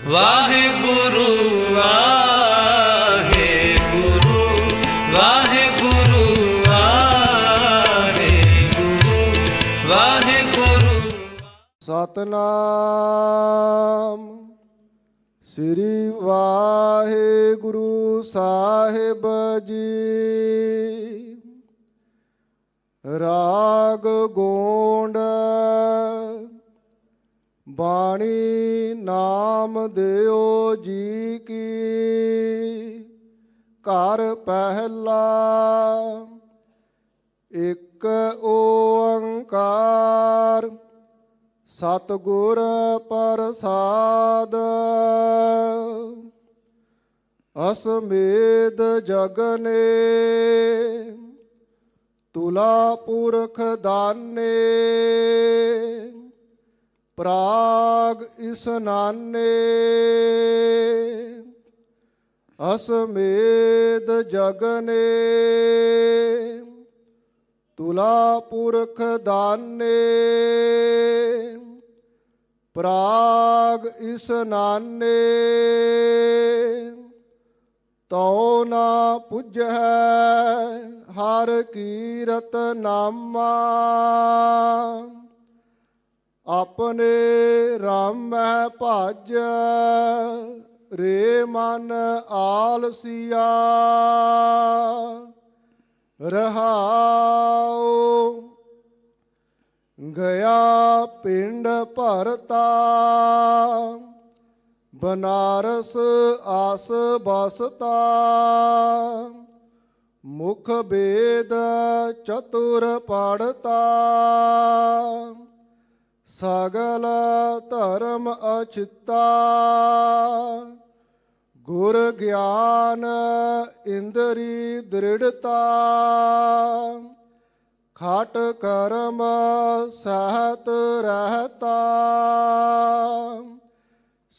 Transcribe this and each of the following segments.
ਵਾਹਿਗੁਰੂ ਵਾਹਿਗੁਰੂ ਵਾਹਿਗੁਰੂ ਵਾਹਿਗੁਰੂ ਵਾਹਿਗੁਰੂ। ਸਤਨਾਮ ਸ੍ਰੀ ਵਾਹਿਗੁਰੂ ਸਾਹਿਬ ਜੀ। ਰਾਗ ਗੋਂਡ ਬਾਣੀ ਨਾਮ ਦਿਓ ਜੀ ਕੀ। ਘਰ ਪਹਿਲਾ ਇੱਕ ਓੰਕਾਰ ਸਤਿਗੁਰ ਪ੍ਰਸਾਦ। ਅਸਮੇਧ ਜਗਨੇ ਤੁਲਾ ਪੁਰਖ ਦਾਨੇ। ਪ੍ਰਾਗ ਇਸਨਾਨੇ ਅਸਮੇਧ ਜਗਨੇ। ਤੁਲਾ ਪੁਰਖ ਦਾਨੇ ਪ੍ਰਾਗ ਇਸਨਾਨੇ। ਤਉ ਨਾ ਪੁੱਜੈ ਹਰ ਕੀਰਤ ਨਾਮਾ। ਆਪਣੇ ਰਾਮਹਿ ਭਜ ਰੇ ਮਨ ਆਲਸੀਆ। ਰਹਾਉ ਗਿਆ ਪਿੰਡ ਭਰਤਾ ਬਨਾਰਸ ਆਸ ਬਸਤਾ। ਮੁਖ ਬੇਦ ਚਤੁਰ ਪੜਤਾ ਸਗਲ ਧਰਮ ਅਚਿੱਤਾ। ਗੁਰ ਗਿਆਨ ਇੰਦਰੀ ਦ੍ਰਿੜਤਾ ਖਾਟ ਕਰਮ ਸਹਤ ਰਹਤਾ।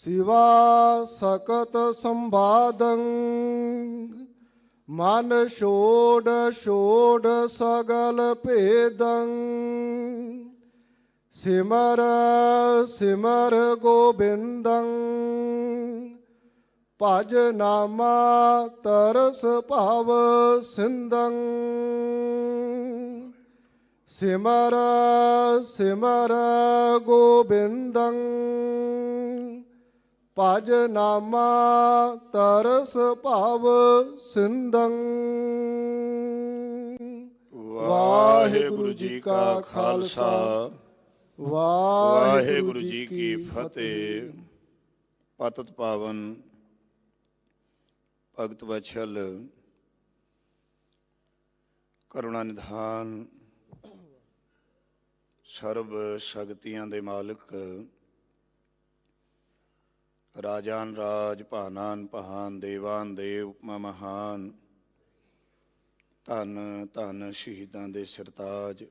ਸਿਵਾ ਸਕਤ ਸੰਬਾਦੰ ਮਨ ਛੋੜ ਛੋੜ ਸਗਲ ਭੇਦੰ। ਸਿਮਰ ਸਿਮਰ ਗੋਬਿੰਦੰ ਭਜ ਨਾਮਾ ਤਰਸ ਭਵ ਸਿੰਦੰ। ਸਿਮਰ ਸਿਮਰ ਗੋਬਿੰਦੰ ਭਜ ਨਾਮਾ ਤਰਸ ਭਵ ਸਿੰਦੰ। ਵਾਹਿਗੁਰੂ ਜੀ ਕਾ ਖਾਲਸਾ ਵਾਹਿਗੁਰੂ ਜੀ ਕੀ ਫਤਿਹ। ਪਤਿਤ ਪਾਵਨ ਭਗਤ ਵਛਲ ਕਰੁਣਾ ਨਿਧਾਨ ਸਰਬ ਸ਼ਕਤੀਆਂ ਦੇ ਮਾਲਕ ਰਾਜਾਨ ਰਾਜ ਭਾਨਾਨ ਭਾਨ ਦੇਵਾਨ ਦੇਵ ਉਪਮਾ ਮਹਾਨ। ਧੰਨ ਧੰਨ ਸ਼ਹੀਦਾਂ ਦੇ ਸਰਤਾਜ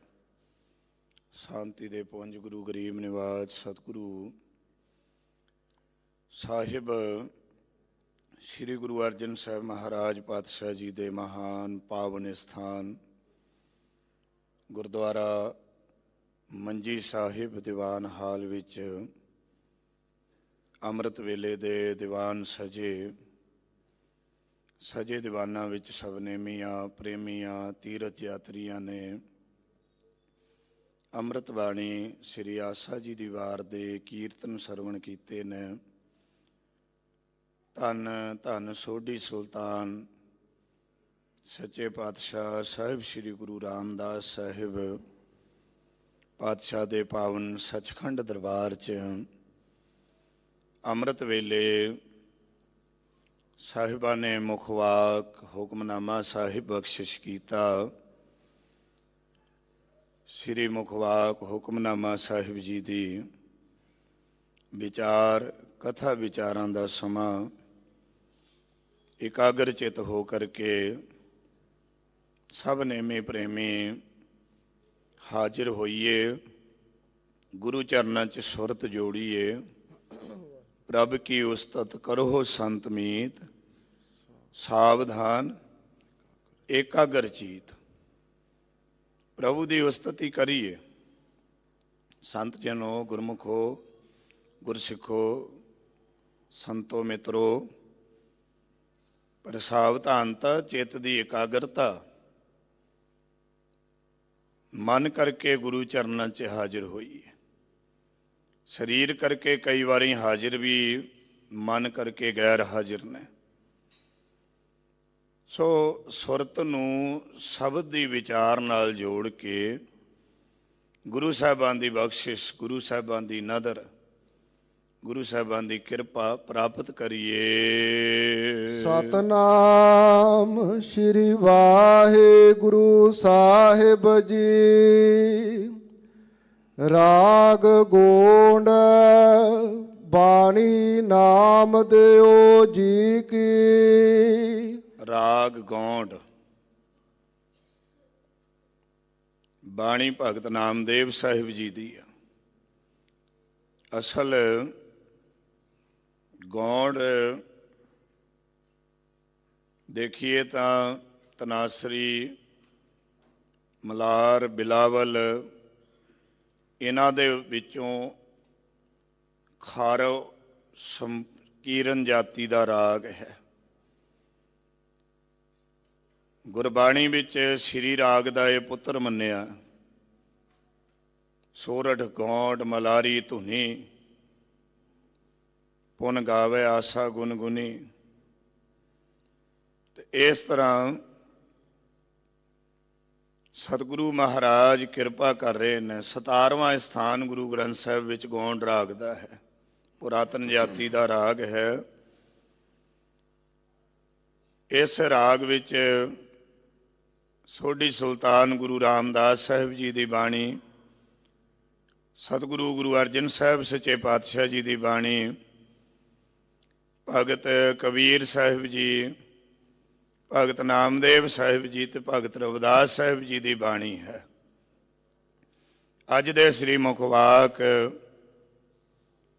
ਸ਼ਾਂਤੀ ਦੇ ਪੁੰਜ ਗੁਰੂ ਗਰੀਬ ਨਿਵਾਜ ਸਤਿਗੁਰੂ ਸਾਹਿਬ ਸ੍ਰੀ ਗੁਰੂ ਅਰਜਨ ਸਾਹਿਬ ਮਹਾਰਾਜ ਪਾਤਸ਼ਾਹ ਜੀ ਦੇ ਮਹਾਨ ਪਾਵਨ ਸਥਾਨ ਗੁਰਦੁਆਰਾ ਮੰਜੀ ਸਾਹਿਬ ਦੀਵਾਨ ਹਾਲ ਵਿੱਚ ਅੰਮ੍ਰਿਤ ਵੇਲੇ ਦੇ ਦੀਵਾਨ ਸਜੇ ਦੀਵਾਨਾਂ ਵਿੱਚ ਸਭਨੇਮੀਆਂ ਪ੍ਰੇਮੀਆਂ ਤੀਰਥ ਯਾਤਰੀਆਂ ਨੇ ਅੰਮ੍ਰਿਤ ਬਾਣੀ ਸ੍ਰੀ ਆਸਾ ਜੀ ਦੀ ਵਾਰ ਦੇ ਕੀਰਤਨ ਸਰਵਣ ਕੀਤੇ ਨੇ। ਧੰਨ ਧੰਨ ਸੋਢੀ ਸੁਲਤਾਨ ਸੱਚੇ ਪਾਤਸ਼ਾਹ ਸਾਹਿਬ ਸ੍ਰੀ ਗੁਰੂ ਰਾਮਦਾਸ ਸਾਹਿਬ ਪਾਤਸ਼ਾਹ ਦੇ ਪਾਵਨ ਸੱਚਖੰਡ ਦਰਬਾਰ 'ਚ ਅੰਮ੍ਰਿਤ ਵੇਲੇ ਸਾਹਿਬਾਂ ਨੇ ਮੁਖਵਾਕ ਹੁਕਮਨਾਮਾ ਸਾਹਿਬ ਬਖਸ਼ਿਸ਼ ਕੀਤਾ। ਸ੍ਰੀ ਮੁਖਵਾਕ ਹੁਕਮਨਾਮਾ ਸਾਹਿਬ ਜੀ ਦੀ ਵਿਚਾਰ ਕਥਾ ਵਿਚਾਰਾਂ ਦਾ ਸਮਾਂ ਇਕਾਗਰ ਚਿਤ ਹੋ ਕਰਕੇ ਸਭ ਨੇਮੇ ਪ੍ਰੇਮੀ ਹਾਜ਼ਰ ਹੋਈਏ। ਗੁਰੂ ਚਰਨਾਂ 'ਚ ਸੁਰਤ ਜੋੜੀਏ। ਪ੍ਰਭ ਕੀ ਉਸਤਤ ਕਰੋ ਸੰਤ ਮੀਤ ਸਾਵਧਾਨ ਏਕਾਗਰ ਚੀਤ। ਪ੍ਰਭੂ ਦੀ ਉਸਤਤੀ ਕਰੀਏ। ਸੰਤ ਜਨੋ ਗੁਰਮੁਖੋ ਗੁਰਸਿੱਖੋ ਸੰਤੋ ਮਿੱਤਰੋ, ਪ੍ਰਸਾਵਧਾਨਤਾ, ਚਿੱਤ ਦੀ ਇਕਾਗਰਤਾ, ਮਨ ਕਰਕੇ ਗੁਰੂ ਚਰਨਾਂ 'ਚ ਹਾਜ਼ਰ ਹੋਈ ਹੈ। ਸਰੀਰ ਕਰਕੇ ਕਈ ਵਾਰੀ ਹਾਜ਼ਰ ਵੀ, ਮਨ ਕਰਕੇ ਗੈਰ ਹਾਜ਼ਰ ਨੇ। ਸੋ ਸੁਰਤ ਨੂੰ ਸ਼ਬਦ ਦੀ ਵਿਚਾਰ ਨਾਲ ਜੋੜ ਕੇ ਗੁਰੂ ਸਾਹਿਬਾਨ ਦੀ ਬਖਸ਼ਿਸ਼, ਗੁਰੂ ਸਾਹਿਬਾਨ ਦੀ ਨਦਰ, ਗੁਰੂ ਸਾਹਿਬਾਨ ਦੀ ਕਿਰਪਾ ਪ੍ਰਾਪਤ ਕਰੀਏ। ਸਤਨਾਮ ਸ਼੍ਰੀ ਵਾਹਿਗੁਰੂ ਸਾਹਿਬ ਜੀ। ਰਾਗ ਗੋਂਡ ਬਾਣੀ ਨਾਮ ਦਿਓ ਜੀ ਕੀ। ਰਾਗ ਗੌਂਡ ਬਾਣੀ ਭਗਤ ਨਾਮਦੇਵ ਸਾਹਿਬ ਜੀ ਦੀ ਆ। ਅਸਲ ਗੌਂਡ ਦੇਖੀਏ ਤਾਂ ਤਨਾਸਰੀ, ਮਲਾਰ, ਬਿਲਾਵਲ, ਇਹਨਾਂ ਦੇ ਵਿੱਚੋਂ ਖਾਰਵ ਸੰਕੀਰਨ ਜਾਤੀ ਦਾ ਰਾਗ ਹੈ। ਗੁਰਬਾਣੀ ਵਿੱਚ ਸ੍ਰੀ ਰਾਗ ਦਾ ਇਹ ਪੁੱਤਰ ਮੰਨਿਆ। ਸੋਰਠ, ਗੌਂਡ, ਮਲਾਰੀ, ਧੁਨੀ, ਪੁਨ ਗਾਵੇ ਆਸਾ ਗੁਨਗੁਨੀ। ਤੇ ਇਸ ਤਰ੍ਹਾਂ ਸਤਿਗੁਰੂ ਮਹਾਰਾਜ ਕਿਰਪਾ ਕਰ ਰਹੇ ਨੇ। 17ਵਾਂ ਸਥਾਨ ਗੁਰੂ ਗ੍ਰੰਥ ਸਾਹਿਬ ਵਿੱਚ ਗੌਂਡ ਰਾਗ ਦਾ ਹੈ। ਪੁਰਾਤਨ ਜਾਤੀ ਦਾ ਰਾਗ ਹੈ। ਇਸ ਰਾਗ ਵਿੱਚ ਸੋਢੀ ਸੁਲਤਾਨ ਗੁਰੂ ਰਾਮਦਾਸ ਸਾਹਿਬ ਜੀ ਦੀ ਬਾਣੀ, ਸਤਿਗੁਰੂ ਗੁਰੂ ਅਰਜਨ ਸਾਹਿਬ ਸੱਚੇ ਪਾਤਸ਼ਾਹ ਜੀ ਦੀ ਬਾਣੀ, ਭਗਤ ਕਬੀਰ ਸਾਹਿਬ ਜੀ, ਭਗਤ ਨਾਮਦੇਵ ਸਾਹਿਬ ਜੀ ਤੇ ਭਗਤ ਰਵਿਦਾਸ ਸਾਹਿਬ ਜੀ ਦੀ ਬਾਣੀ ਹੈ। ਅੱਜ ਦੇ ਸ੍ਰੀ ਮੁਖ ਵਾਕ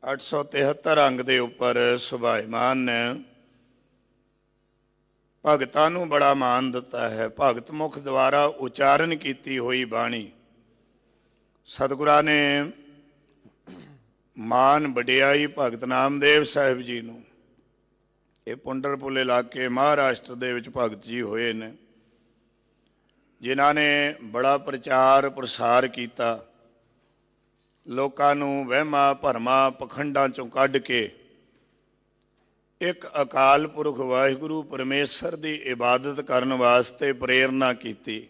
873 ਅੰਗ ਦੇ ਉੱਪਰ ਸੁਭਾਇਮਾਨ ਨੇ। ਭਗਤਾਂ ਨੂੰ ਬੜਾ ਮਾਣ ਦਿੱਤਾ ਹੈ। ਭਗਤ ਮੁਖ ਦੁਆਰਾ ਉਚਾਰਨ ਕੀਤੀ ਹੋਈ ਬਾਣੀ ਸਤਿਗੁਰਾਂ ਨੇ ਮਾਨ ਵਡਿਆਈ ਭਗਤ ਨਾਮਦੇਵ ਸਾਹਿਬ ਜੀ ਨੂੰ। ਇਹ ਪੁੰਡਰਪੁਰ ਇਲਾਕੇ ਮਹਾਰਾਸ਼ਟਰ ਦੇ ਵਿੱਚ ਭਗਤ ਜੀ ਹੋਏ ਨੇ, ਜਿਨ੍ਹਾਂ ਨੇ ਬੜਾ ਪ੍ਰਚਾਰ ਪ੍ਰਸਾਰ ਕੀਤਾ। ਲੋਕਾਂ ਨੂੰ ਵਹਿਮਾਂ ਭਰਮਾਂ ਪਖੰਡਾਂ ਚੋਂ ਕੱਢ ਕੇ ਇੱਕ ਅਕਾਲ ਪੁਰਖ ਵਾਹਿਗੁਰੂ ਪਰਮੇਸ਼ਰ ਦੀ ਇਬਾਦਤ ਕਰਨ ਵਾਸਤੇ ਪ੍ਰੇਰਨਾ ਕੀਤੀ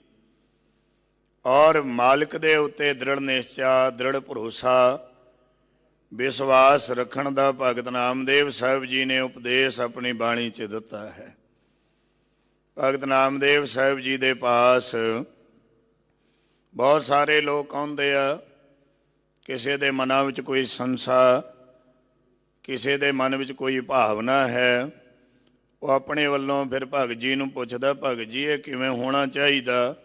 ਔਰ ਮਾਲਕ ਦੇ ਉੱਤੇ ਦ੍ਰਿੜ ਨਿਸ਼ਚਾ, ਦ੍ਰਿੜ ਭਰੋਸਾ, ਵਿਸ਼ਵਾਸ ਰੱਖਣ ਦਾ ਭਗਤ ਨਾਮਦੇਵ ਸਾਹਿਬ ਜੀ ਨੇ ਉਪਦੇਸ਼ ਆਪਣੀ ਬਾਣੀ 'ਚ ਦਿੱਤਾ ਹੈ। ਭਗਤ ਨਾਮਦੇਵ ਸਾਹਿਬ ਜੀ ਦੇ ਪਾਸ ਬਹੁਤ ਸਾਰੇ ਲੋਕ ਆਉਂਦੇ ਆ। ਕਿਸੇ ਦੇ ਮਨਾਂ ਵਿੱਚ ਕੋਈ ਸੰਸਾ, ਕਿਸੇ ਦੇ ਮਨ ਵਿੱਚ ਕੋਈ ਭਾਵਨਾ ਹੈ, ਉਹ ਆਪਣੇ ਵੱਲੋਂ ਫਿਰ ਭਗਤ ਜੀ ਨੂੰ ਪੁੱਛਦਾ, ਭਗਤ ਜੀ ਇਹ ਕਿਵੇਂ ਹੋਣਾ ਚਾਹੀਦਾ?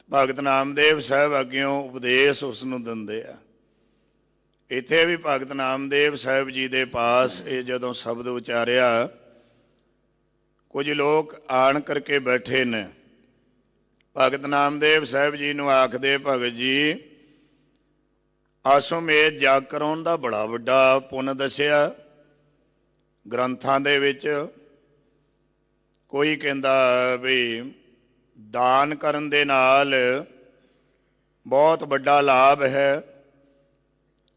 ਭਗਤ ਨਾਮਦੇਵ ਸਾਹਿਬ ਅੱਗਿਓਂ ਉਪਦੇਸ਼ ਉਸ ਨੂੰ ਦਿੰਦੇ ਆ। ਇੱਥੇ ਵੀ ਭਗਤ ਨਾਮਦੇਵ ਸਾਹਿਬ ਜੀ ਦੇ ਪਾਸ ਇਹ ਜਦੋਂ ਸ਼ਬਦ ਉਚਾਰਿਆ, ਕੁਝ ਲੋਕ ਆਣ ਕਰਕੇ ਬੈਠੇ ਨੇ। ਭਗਤ ਨਾਮਦੇਵ ਸਾਹਿਬ ਜੀ ਨੂੰ ਆਖਦੇ, ਭਗਤ ਜੀ ਆਸੁਮੇਧ ਜਾਗ ਕਰਾਉਣ ਦਾ ਬੜਾ ਵੱਡਾ ਪੁੰਨ ਦੱਸਿਆ ਗ੍ਰੰਥਾਂ ਦੇ ਵਿੱਚ। ਕੋਈ ਕਹਿੰਦਾ ਵੀ ਦਾਨ ਕਰਨ ਦੇ ਨਾਲ ਬਹੁਤ ਵੱਡਾ ਲਾਭ ਹੈ।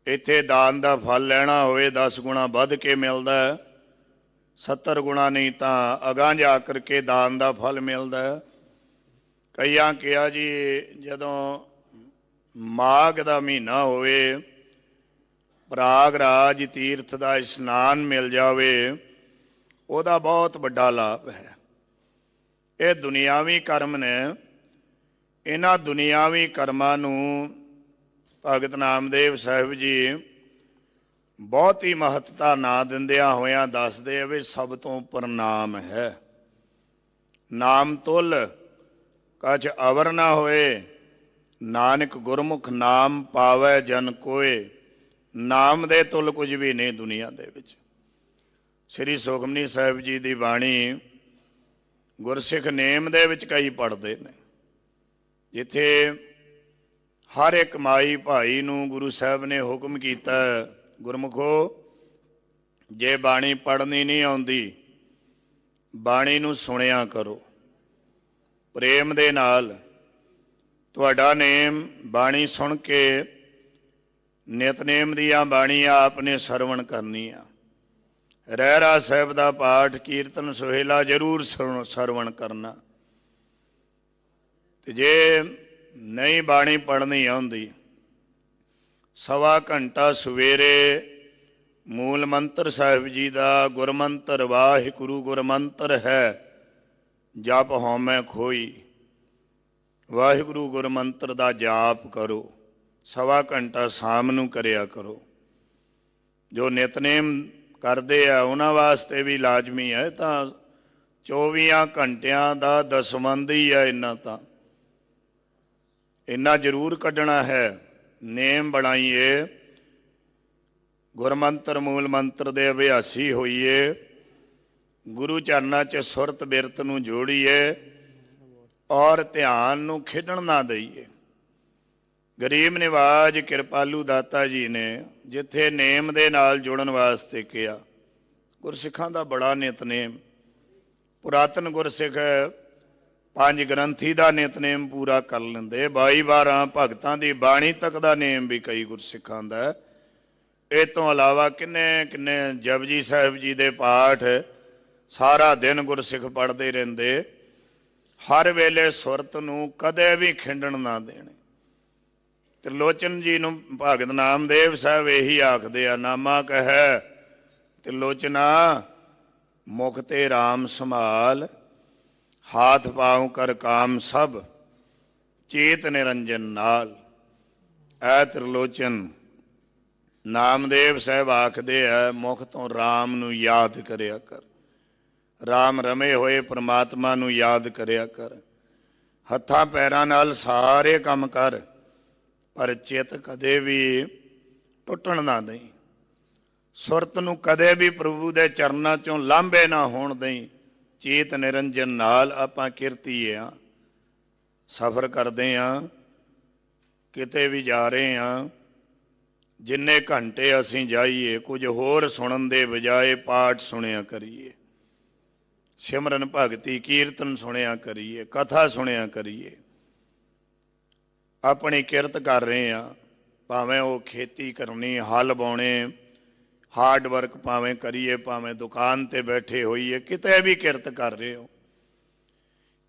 ਇੱਥੇ ਦਾਨ ਦਾ ਫਲ ਲੈਣਾ ਹੋਵੇ 10 ਗੁਣਾ ਵੱਧ ਕੇ ਮਿਲਦਾ, 70 ਗੁਣਾ ਨਹੀਂ ਤਾਂ ਅਗਾਂਹ ਜਾ ਕਰਕੇ ਦਾਨ ਦਾ ਫਲ ਮਿਲਦਾ। ਕਈਆਂ ਕਿਹਾ ਜੀ ਜਦੋਂ ਮਾਘ ਦਾ ਮਹੀਨਾ ਹੋਵੇ, ਪ੍ਰਾਗਰਾਜ ਤੀਰਥ ਦਾ ਇਸ਼ਨਾਨ ਮਿਲ ਜਾਵੇ, ਉਹਦਾ ਬਹੁਤ ਵੱਡਾ ਲਾਭ ਹੈ। ਇਹ ਦੁਨਿਆਵੀ ਕਰਮ ਨੇ। ਇਹਨਾਂ ਦੁਨਿਆਵੀ ਕਰਮਾਂ ਨੂੰ ਭਗਤ ਨਾਮਦੇਵ ਸਾਹਿਬ ਜੀ ਬਹੁਤੀ ਮਹੱਤਤਾ ਨਾ ਦਿੰਦਿਆਂ ਹੋਇਆਂ ਦੱਸਦੇ ਆ ਵੀ ਸਭ ਤੋਂ ਉੱਪਰ ਨਾਮ ਹੈ। ਨਾਮ ਤੁਲ ਕਛ ਅਵਰ ਨਾ ਹੋਏ, ਨਾਨਕ ਗੁਰਮੁਖ ਨਾਮ ਪਾਵੈ ਜਨ ਕੋਏ। ਨਾਮ ਦੇ ਤੁਲ ਕੁਝ ਵੀ ਨਹੀਂ ਦੁਨੀਆ ਦੇ ਵਿੱਚ। ਸ੍ਰੀ ਸੁਖਮਨੀ ਸਾਹਿਬ ਜੀ ਦੀ ਬਾਣੀ ਗੁਰਸਿੱਖ ਨੇਮ ਦੇ ਵਿੱਚ ਕਈ ਪੜ੍ਹਦੇ ਨੇ, ਜਿੱਥੇ ਹਰ ਇੱਕ ਮਾਈ ਭਾਈ ਨੂੰ ਗੁਰੂ ਸਾਹਿਬ ਨੇ ਹੁਕਮ ਕੀਤਾ, ਗੁਰਮੁਖੋ ਜੇ ਬਾਣੀ ਪੜ੍ਹਨੀ ਨਹੀਂ ਆਉਂਦੀ, ਬਾਣੀ ਨੂੰ ਸੁਣਿਆ ਕਰੋ ਪ੍ਰੇਮ ਦੇ ਨਾਲ। ਤੁਹਾਡਾ ਨੇਮ ਬਾਣੀ ਸੁਣ ਕੇ ਨਿਤਨੇਮ ਦੀਆਂ ਬਾਣੀਆਂ ਆਪਨੇ ਸਰਵਣ ਕਰਨੀਆਂ। ਰਹਿਰਾਸ ਸਾਹਿਬ ਦਾ ਪਾਠ ਕੀਰਤਨ ਸੁਹੇਲਾ ਜ਼ਰੂਰ ਸਰਵਣ ਕਰਨਾ। ਤੇ ਜੇ ਨਹੀਂ ਬਾਣੀ ਪੜ੍ਹਨੀ ਆਉਂਦੀ, 1.25 ਘੰਟਾ ਸਵੇਰੇ ਮੂਲ ਮੰਤਰ ਸਾਹਿਬ ਜੀ ਦਾ ਗੁਰਮੰਤਰ ਵਾਹਿਗੁਰੂ ਗੁਰਮੰਤਰ ਹੈ, ਜਪ ਹਉਮੈ ਖੋਈ, ਵਾਹਿਗੁਰੂ ਗੁਰਮੰਤਰ ਦਾ ਜਾਪ ਕਰੋ। 1.25 ਘੰਟਾ ਸ਼ਾਮ ਨੂੰ ਕਰਿਆ ਕਰੋ। ਜੋ ਨਿਤਨੇਮ ਕਰਦੇ ਆ ਉਹਨਾਂ ਵਾਸਤੇ ਵੀ ਲਾਜ਼ਮੀ ਹੈ। ਤਾਂ 24 ਘੰਟਿਆਂ ਦਾ ਦਸਵੰਧ ਹੀ ਹੈ। ਇੰਨਾ ਜ਼ਰੂਰ ਕੱਢਣਾ ਹੈ। ਨੇਮ ਬਣਾਈਏ, ਗੁਰਮੰਤਰ ਮੂਲ ਮੰਤਰ ਦੇ ਅਭਿਆਸੀ ਹੋਈਏ, ਗੁਰੂ ਚਰਨਾਂ 'ਚ ਸੁਰਤ ਬਿਰਤ ਨੂੰ ਜੋੜੀਏ ਔਰ ਧਿਆਨ ਨੂੰ ਖੇਡਣ ਨਾ ਦਈਏ। ਗਰੀਬ ਨਿਵਾਜ ਕਿਰਪਾਲੂ ਦਾਤਾ ਜੀ ਨੇ ਜਿੱਥੇ ਨੇਮ ਦੇ ਨਾਲ ਜੁੜਨ ਵਾਸਤੇ ਕਿਹਾ, ਗੁਰਸਿੱਖਾਂ ਦਾ ਬੜਾ ਨਿਤਨੇਮ, ਪੁਰਾਤਨ ਗੁਰਸਿੱਖ 5 ਗ੍ਰੰਥੀ ਦਾ ਨਿਤਨੇਮ ਪੂਰਾ ਕਰ ਲੈਂਦੇ। 22-12 ਭਗਤਾਂ ਦੀ ਬਾਣੀ ਤੱਕ ਦਾ ਨੇਮ ਵੀ ਕਈ ਗੁਰਸਿੱਖਾਂ ਦਾ। ਇਹ ਤੋਂ ਇਲਾਵਾ ਕਿੰਨੇ ਜਪਜੀ ਸਾਹਿਬ ਜੀ ਦੇ ਪਾਠ ਸਾਰਾ ਦਿਨ ਗੁਰਸਿੱਖ ਪੜ੍ਹਦੇ ਰਹਿੰਦੇ। ਹਰ ਵੇਲੇ ਸੁਰਤ ਨੂੰ ਕਦੇ ਵੀ ਖਿੰਡਣ ਨਾ ਦੇਣੇ। ਤ੍ਰਿਲੋਚਨ ਜੀ ਨੂੰ ਭਗਤ ਨਾਮਦੇਵ ਸਾਹਿਬ ਇਹੀ ਆਖਦੇ ਆ, ਨਾਮਾ ਕਹੈ ਤ੍ਰਿਲੋਚਨਾ ਮੁਖ ਤੇ ਰਾਮ ਸੰਭਾਲ, ਹਾਥ ਪਾਉ ਕਰ ਕਾਮ ਸਭ ਚੇਤ ਨਿਰੰਜਨ ਨਾਲ। ਐ ਤ੍ਰਿਲੋਚਨ ਨਾਮਦੇਵ ਸਾਹਿਬ ਆਖਦੇ ਆ, ਮੁਖ ਤੋਂ ਰਾਮ ਨੂੰ ਯਾਦ ਕਰਿਆ ਕਰ, ਰਾਮ ਰਮੇ ਹੋਏ ਪ੍ਰਮਾਤਮਾ ਨੂੰ ਯਾਦ ਕਰਿਆ ਕਰ। ਹੱਥਾਂ ਪੈਰਾਂ ਨਾਲ ਸਾਰੇ ਕੰਮ ਕਰ, ਪਰ ਚਿੱਤ ਕਦੇ ਵੀ ਟੁੱਟਣ ਨਾ ਦੇਈ। ਸੁਰਤ ਨੂੰ ਕਦੇ ਵੀ ਪ੍ਰਭੂ ਦੇ ਚਰਨਾਂ 'ਚੋਂ ਲਾਂਭੇ ਨਾ ਹੋਣ ਦੇਈ। ਚੇਤ ਨਿਰੰਜਨ ਨਾਲ ਆਪਾਂ ਕਿਰਤੀਏ ਹਾਂ, ਸਫ਼ਰ ਕਰਦੇ ਹਾਂ, ਕਿਤੇ ਵੀ ਜਾ ਰਹੇ ਹਾਂ। ਜਿੰਨੇ ਘੰਟੇ ਅਸੀਂ ਜਾਈਏ, ਕੁਝ ਹੋਰ ਸੁਣਨ ਦੇ ਬਜਾਏ ਪਾਠ ਸੁਣਿਆ ਕਰੀਏ, ਸਿਮਰਨ ਭਗਤੀ ਕੀਰਤਨ ਸੁਣਿਆ ਕਰੀਏ, ਕਥਾ ਸੁਣਿਆ ਕਰੀਏ। ਆਪਣੀ ਕਿਰਤ ਕਰ ਰਹੇ ਹਾਂ, ਭਾਵੇਂ ਉਹ ਖੇਤੀ ਕਰਨੀ, ਹਲ ਬਾਉਣੇ, ਹਾਰਡ ਵਰਕ ਭਾਵੇਂ ਕਰੀਏ, ਭਾਵੇਂ ਦੁਕਾਨ 'ਤੇ ਬੈਠੇ ਹੋਈਏ, ਕਿਤੇ ਵੀ ਕਿਰਤ ਕਰ ਰਹੇ ਹੋ।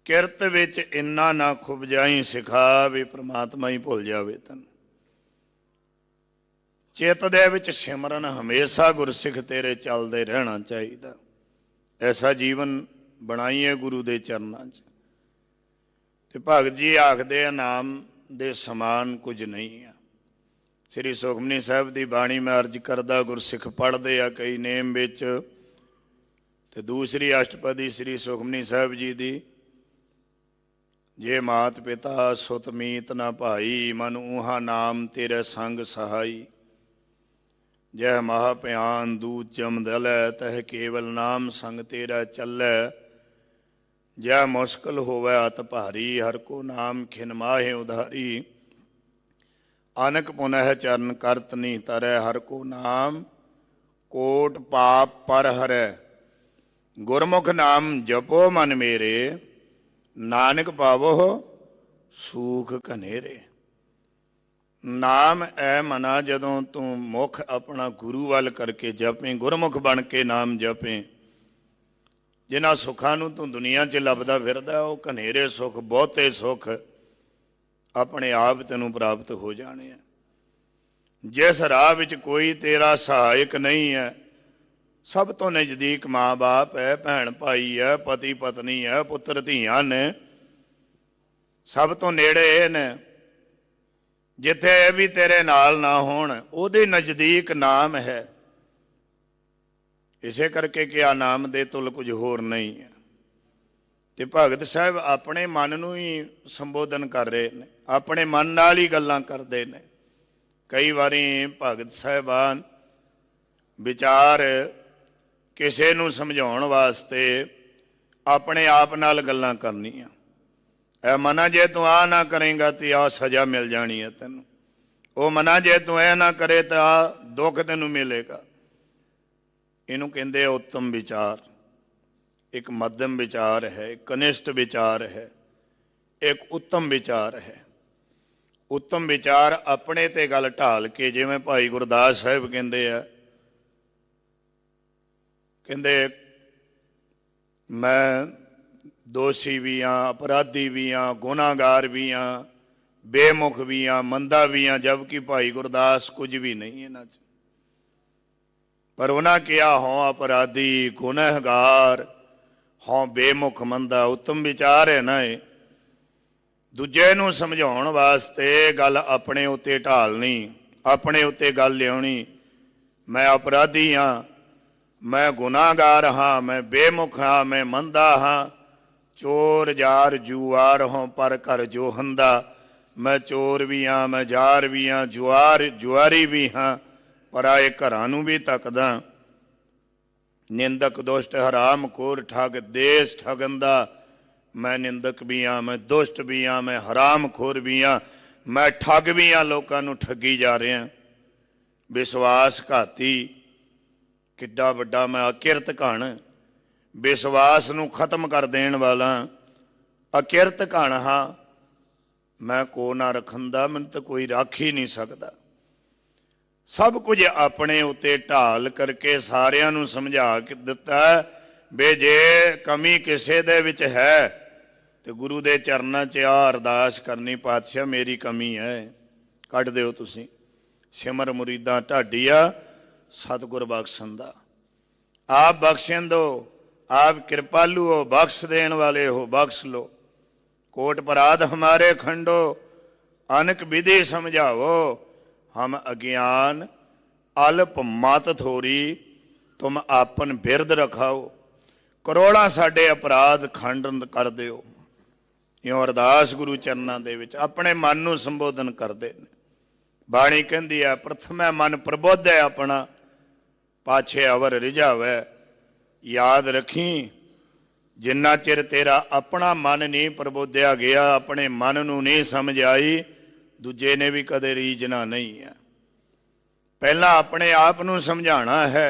ਕਿਰਤ ਵਿੱਚ ਇੰਨਾ ਨਾ ਖੁੱਭ ਜਾਈ ਸਿਖਾ ਵੀ ਪ੍ਰਮਾਤਮਾ ਹੀ ਭੁੱਲ ਜਾਵੇ ਤੈਨੂੰ। ਚਿੱਤ ਦੇ ਵਿੱਚ ਸਿਮਰਨ ਹਮੇਸ਼ਾ ਗੁਰਸਿੱਖ ਤੇਰੇ ਚੱਲਦੇ ਰਹਿਣਾ ਚਾਹੀਦਾ। ਐਸਾ ਜੀਵਨ ਬਣਾਈਏ ਗੁਰੂ ਦੇ ਚਰਨਾਂ 'ਚ। ਤੇ ਭਗਤ ਜੀ ਆਖਦੇ ਆ, ਨਾਮ ਦੇ ਸਮਾਨ ਕੁਝ ਨਹੀਂ ਆ। ਸ੍ਰੀ ਸੁਖਮਨੀ ਸਾਹਿਬ ਦੀ ਬਾਣੀ ਮੈਂ ਅਰਜ ਕਰਦਾ, ਗੁਰਸਿੱਖ ਪੜ੍ਹਦੇ ਆ ਕਈ ਨੇਮ ਵਿੱਚ। ਤੇ ਦੂਸਰੀ ਅਸ਼ਟਪਦੀ ਸ੍ਰੀ ਸੁਖਮਨੀ ਸਾਹਿਬ ਜੀ ਦੀ, ਜੇ ਮਾਤ ਪਿਤਾ ਸੁਤ ਮੀਤ ਨਾ ਭਾਈ, ਮਨ ਊਹਾ ਨਾਮ ਤੇਰੇ ਸੰਗ ਸਹਾਈ। ਜੈ ਮਹਾ ਭਿਆਨ ਦੂਤ ਜਮ ਦਲੈ, ਤਹ ਕੇਵਲ ਨਾਮ ਸੰਗ ਤੇਰਾ ਚੱਲੈ। ਜੈ ਮੁਸ਼ਕਲ ਹੋਵੈ ਅਤ ਭਾਰੀ, ਹਰ ਕੋ ਨਾਮ ਖਿਨ ਮਾਹੇ ਉਧਾਰੀ। ਅਨਕ ਪੁਨਹ ਚਰਨ ਕਰਤ ਨੀ ਤਰੈ, ਹਰ ਕੋ ਨਾਮ ਕੋਟ ਪਾਪ ਪਰ ਹਰੈ। ਗੁਰਮੁਖ ਨਾਮ ਜਪੋ ਮਨ ਮੇਰੇ, ਨਾਨਕ ਪਾਵੋ ਸੂਖ ਘਨੇਰੇ। ਨਾਮ ਐ ਮਨਾ ਜਦੋਂ ਤੂੰ ਮੁਖ ਆਪਣਾ ਗੁਰੂ ਵੱਲ ਕਰਕੇ ਜਪੇ, ਗੁਰਮੁਖ ਬਣ ਕੇ ਨਾਮ ਜਪੇ, ਜਿਨ੍ਹਾਂ ਸੁੱਖਾਂ ਨੂੰ ਤੂੰ ਦੁਨੀਆ 'ਚ ਲੱਭਦਾ ਫਿਰਦਾ, ਉਹ ਘਨੇਰੇ ਸੁੱਖ, ਬਹੁਤੇ ਸੁੱਖ ਆਪਣੇ ਆਪ ਤੈਨੂੰ ਪ੍ਰਾਪਤ ਹੋ ਜਾਣੇ ਆ। ਜਿਸ ਰਾਹ ਵਿੱਚ ਕੋਈ ਤੇਰਾ ਸਹਾਇਕ ਨਹੀਂ ਹੈ, ਸਭ ਤੋਂ ਨਜ਼ਦੀਕ ਮਾਂ ਬਾਪ ਹੈ, ਭੈਣ ਭਾਈ ਹੈ, ਪਤੀ ਪਤਨੀ ਹੈ, ਪੁੱਤਰ ਧੀਆਂ ਨੇ, ਸਭ ਤੋਂ ਨੇੜੇ ਇਹ ਨੇ। ਜਿੱਥੇ ਇਹ ਵੀ ਤੇਰੇ ਨਾਲ ਨਾ ਹੋਣ, ਉਹਦੇ ਨਜ਼ਦੀਕ ਨਾਮ ਹੈ। ਇਸੇ ਕਰਕੇ ਕਿ ਆ ਨਾਮ ਦੇ ਤੁਲ ਕੁਝ ਹੋਰ ਨਹੀਂ ਹੈ। ਤੇ ਭਗਤ ਸਾਹਿਬ ਆਪਣੇ ਮਨ ਨੂੰ ਹੀ ਸੰਬੋਧਨ ਕਰ ਰਹੇ ਨੇ, ਆਪਣੇ ਮਨ ਨਾਲ ਹੀ ਗੱਲਾਂ ਕਰਦੇ ਨੇ। ਕਈ ਵਾਰੀ ਭਗਤ ਸਾਹਿਬਾਨ ਵਿਚਾਰ ਕਿਸੇ ਨੂੰ ਸਮਝਾਉਣ ਵਾਸਤੇ ਆਪਣੇ ਆਪ ਨਾਲ ਗੱਲਾਂ ਕਰਨੀਆਂ। ਇਹ ਮਨਾ ਜੇ ਤੂੰ ਆ ਨਾ ਕਰੇਂਗਾ ਤੇ ਆ ਸਜ਼ਾ ਮਿਲ ਜਾਣੀ ਹੈ ਤੈਨੂੰ। ਉਹ ਮਨਾ ਜੇ ਤੂੰ ਇਹ ਨਾ ਕਰੇ ਤਾਂ ਆ ਦੁੱਖ ਤੈਨੂੰ ਮਿਲੇਗਾ। ਇਹਨੂੰ ਕਹਿੰਦੇ ਆ ਉੱਤਮ ਵਿਚਾਰ। ਇੱਕ ਮੱਧਮ ਵਿਚਾਰ ਹੈ, ਇੱਕ ਕਨਿਸ਼ਟ ਵਿਚਾਰ ਹੈ, ਇੱਕ ਉੱਤਮ ਵਿਚਾਰ ਹੈ। ਉੱਤਮ ਵਿਚਾਰ ਆਪਣੇ ਤੇ ਗੱਲ ਢਾਲ ਕੇ, ਜਿਵੇਂ ਭਾਈ ਗੁਰਦਾਸ ਸਾਹਿਬ ਕਹਿੰਦੇ ਆ, ਕਹਿੰਦੇ ਮੈਂ ਦੋਸ਼ੀ ਵੀ ਹਾਂ, ਅਪਰਾਧੀ ਵੀ ਹਾਂ, ਗੁਨਾਹਗਾਰ ਵੀ ਹਾਂ, ਬੇਮੁਖ ਵੀ ਹਾਂ, ਮੰਦਾ ਵੀ ਹਾਂ, ਜਦਕਿ ਭਾਈ ਗੁਰਦਾਸ ਕੁਝ ਵੀ ਨਹੀਂ ਇਹਨਾਂ 'ਚ। ਪਰ ਉਹਨਾਂ ਕਿਹਾ ਹੋਂ ਅਪਰਾਧੀ, ਗੁਨਾਹਗਾਰ, ਹੋਂ ਬੇਮੁਖ, ਮੰਦਾ। ਉੱਤਮ ਵਿਚਾਰ ਹੈ ਨਾ ਇਹ। ਦੂਜੇ ਨੂੰ ਸਮਝਾਉਣ ਵਾਸਤੇ ਗੱਲ ਆਪਣੇ ਉੱਤੇ ਢਾਲਣੀ, ਆਪਣੇ ਉੱਤੇ ਗੱਲ ਲਿਆਉਣੀ। ਮੈਂ ਅਪਰਾਧੀ ਹਾਂ, ਮੈਂ ਗੁਨਾਹਗਾਰ ਹਾਂ, ਮੈਂ ਬੇਮੁਖ ਹਾਂ, ਮੈਂ ਮੰਦਾ ਹਾਂ। ਚੋਰ ਜਾਰ ਜੂਆਰ ਹੋਂ ਪਰ ਘਰ ਜੋ ਹੰਦਾ। ਮੈਂ ਚੋਰ ਵੀ ਹਾਂ, ਮੈਂ ਜਾਰ ਵੀ ਹਾਂ, ਜੁਆਰੀ ਵੀ ਹਾਂ, ਪਰਾਏ ਘਰਾਂ ਨੂੰ ਵੀ ਤੱਕਦਾ। ਨਿੰਦਕ ਦੁਸ਼ਟ ਹਰਾਮ ਖੋਰ ਠੱਗ ਦੇਸ਼ ਠਗੰਦਾ। ਮੈਂ ਨਿੰਦਕ ਵੀ ਹਾਂ, ਮੈਂ ਦੁਸ਼ਟ ਵੀ ਹਾਂ, ਮੈਂ ਹਰਾਮ ਖੋਰ ਵੀ ਹਾਂ, ਮੈਂ ਠੱਗ ਵੀ ਹਾਂ, ਲੋਕਾਂ ਨੂੰ ਠੱਗੀ ਜਾ ਰਿਹਾ। ਵਿਸ਼ਵਾਸਘਾਤੀ, ਕਿੱਡਾ ਵੱਡਾ ਮੈਂ ਅਕਿਰਤ ਘਣ, ਵਿਸ਼ਵਾਸ ਨੂੰ ਖਤਮ ਕਰ ਦੇਣ ਵਾਲਾ ਅਕਿਰਤ ਘਣ ਹਾਂ। ਮੈਂ ਕੋ ਨਾ ਰਖੰਦਾ, ਮੈਨੂੰ ਤਾਂ ਕੋਈ ਰੱਖ ਹੀ ਨਹੀਂ ਸਕਦਾ। ਸਭ ਕੁਝ ਆਪਣੇ ਉੱਤੇ ਢਾਲ ਕਰਕੇ ਸਾਰਿਆਂ ਨੂੰ ਸਮਝਾ ਕੇ ਦਿੱਤਾ ਵੀ ਜੇ ਕਮੀ ਕਿਸੇ ਦੇ ਵਿੱਚ ਹੈ ਤੇ ਗੁਰੂ ਦੇ ਚਰਨਾਂ 'ਚ ਆ ਅਰਦਾਸ ਕਰਨੀ, ਪਾਤਸ਼ਾਹ ਮੇਰੀ ਕਮੀ ਹੈ, ਕੱਢ ਦਿਓ ਤੁਸੀਂ। ਸਿਮਰ ਮੁਰੀਦਾਂ ਢਾਡੀਆ ਸਤਿਗੁਰ ਬਖਸ਼ਣ ਦਾ। ਆਪ ਬਖਸ਼ਣ ਦੋ, ਆਪ ਕਿਰਪਾਲੂ ਹੋ, ਬਖਸ਼ ਦੇਣ ਵਾਲੇ ਹੋ, ਬਖਸ਼ ਲੋ। कोट पराध हमारे खंडो, अनक विधि समझावो। हम अज्ञान अल्प मत थोरी, तुम आपन बिरद रखाओ। करोड़ा साडे अपराध खंडन कर दिओ। इउं अरदास गुरु चरनां दे विच अपने मन नूं संबोधन करदे ने। बाणी कहंदी है प्रथमै मन प्रबोध है अपना, पाछे अवर रिझावै। याद रखी जिन्ना चिर तेरा अपना मन नहीं प्रबोधिया गया, अपने मन नूं नहीं समझ आई, दूजे ने भी कदे रीझना नहीं है। पहला अपने आप नूं समझाना है।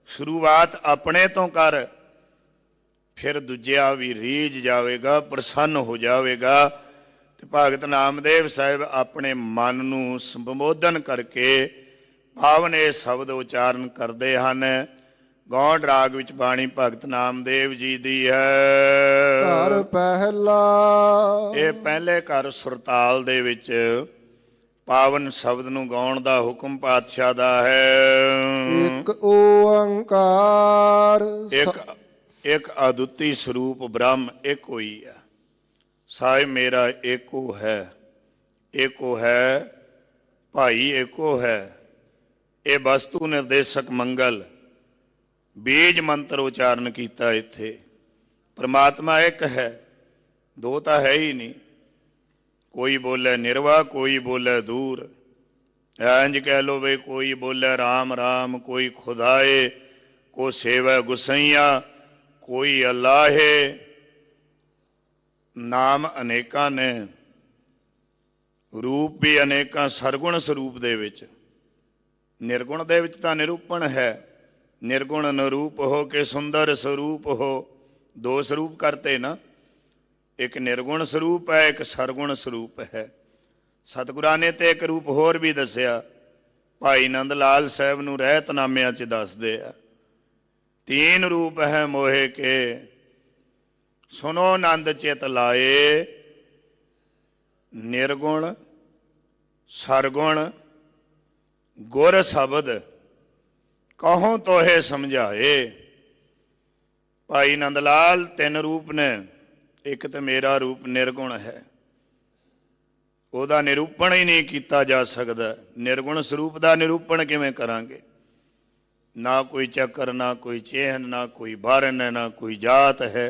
शुरुआत अपने तो कर, फिर दूजिया भी रीझ जाएगा, प्रसन्न हो जाएगा। ते भगत नामदेव साहिब अपने मन नूं संबोधन करके पावन ये शब्द उचारण करते हैं। गौड़ राग विच बाणी भगत नामदेव जी दी है। घर पहला, ये पहले घर सुरताल दे विच पावन शब्द नूं गाउण दा हुक्म पातशाह दा है। एक ओंकार, एक अद्वितीय स्वरूप ब्रह्म एक होई है। साहिब मेरा एको है, एको है भाई एको है। ये वस्तु निर्देशक मंगल बीज मंत्र उचारण किया। इत्थे परमात्मा एक है, दो तो है ही नहीं। कोई बोले निर्वा, कोई बोले दूर। इंज कह लो बे, कोई बोले राम राम, कोई खुदाए, को सेवा गुसैया, कोई अल्लाहे। नाम अनेका ने, रूप भी अनेका। सरगुण स्वरूप दे विच, निर्गुण दे विच तां निरूपण है। निर्गुण निरूप हो के सुंदर स्वरूप हो, दो स्वरूप करते ना। एक निर्गुण स्वरूप है, एक सरगुण स्वरूप है। सतगुरां ने तो एक रूप होर भी दसिया, भाई नंद लाल साहब नूं रहतनामिਆਂ 'ਚ दसदे आ। तीन रूप है मोहे के, सुनो नंद चित लाए। निर्गुण, सरगुण, गुर शब्द कहो तो है समझाए। भाई नंद लाल तीन रूप ने। एक तो मेरा रूप निर्गुण है, ਉਹਦਾ निरूपण ही नहीं किया जा सकता। निर्गुण स्वरूप का निरूपण किवें करांगे? ना कोई चक्कर, ना कोई चेहन, ना कोई बारन, ना कोई जात है।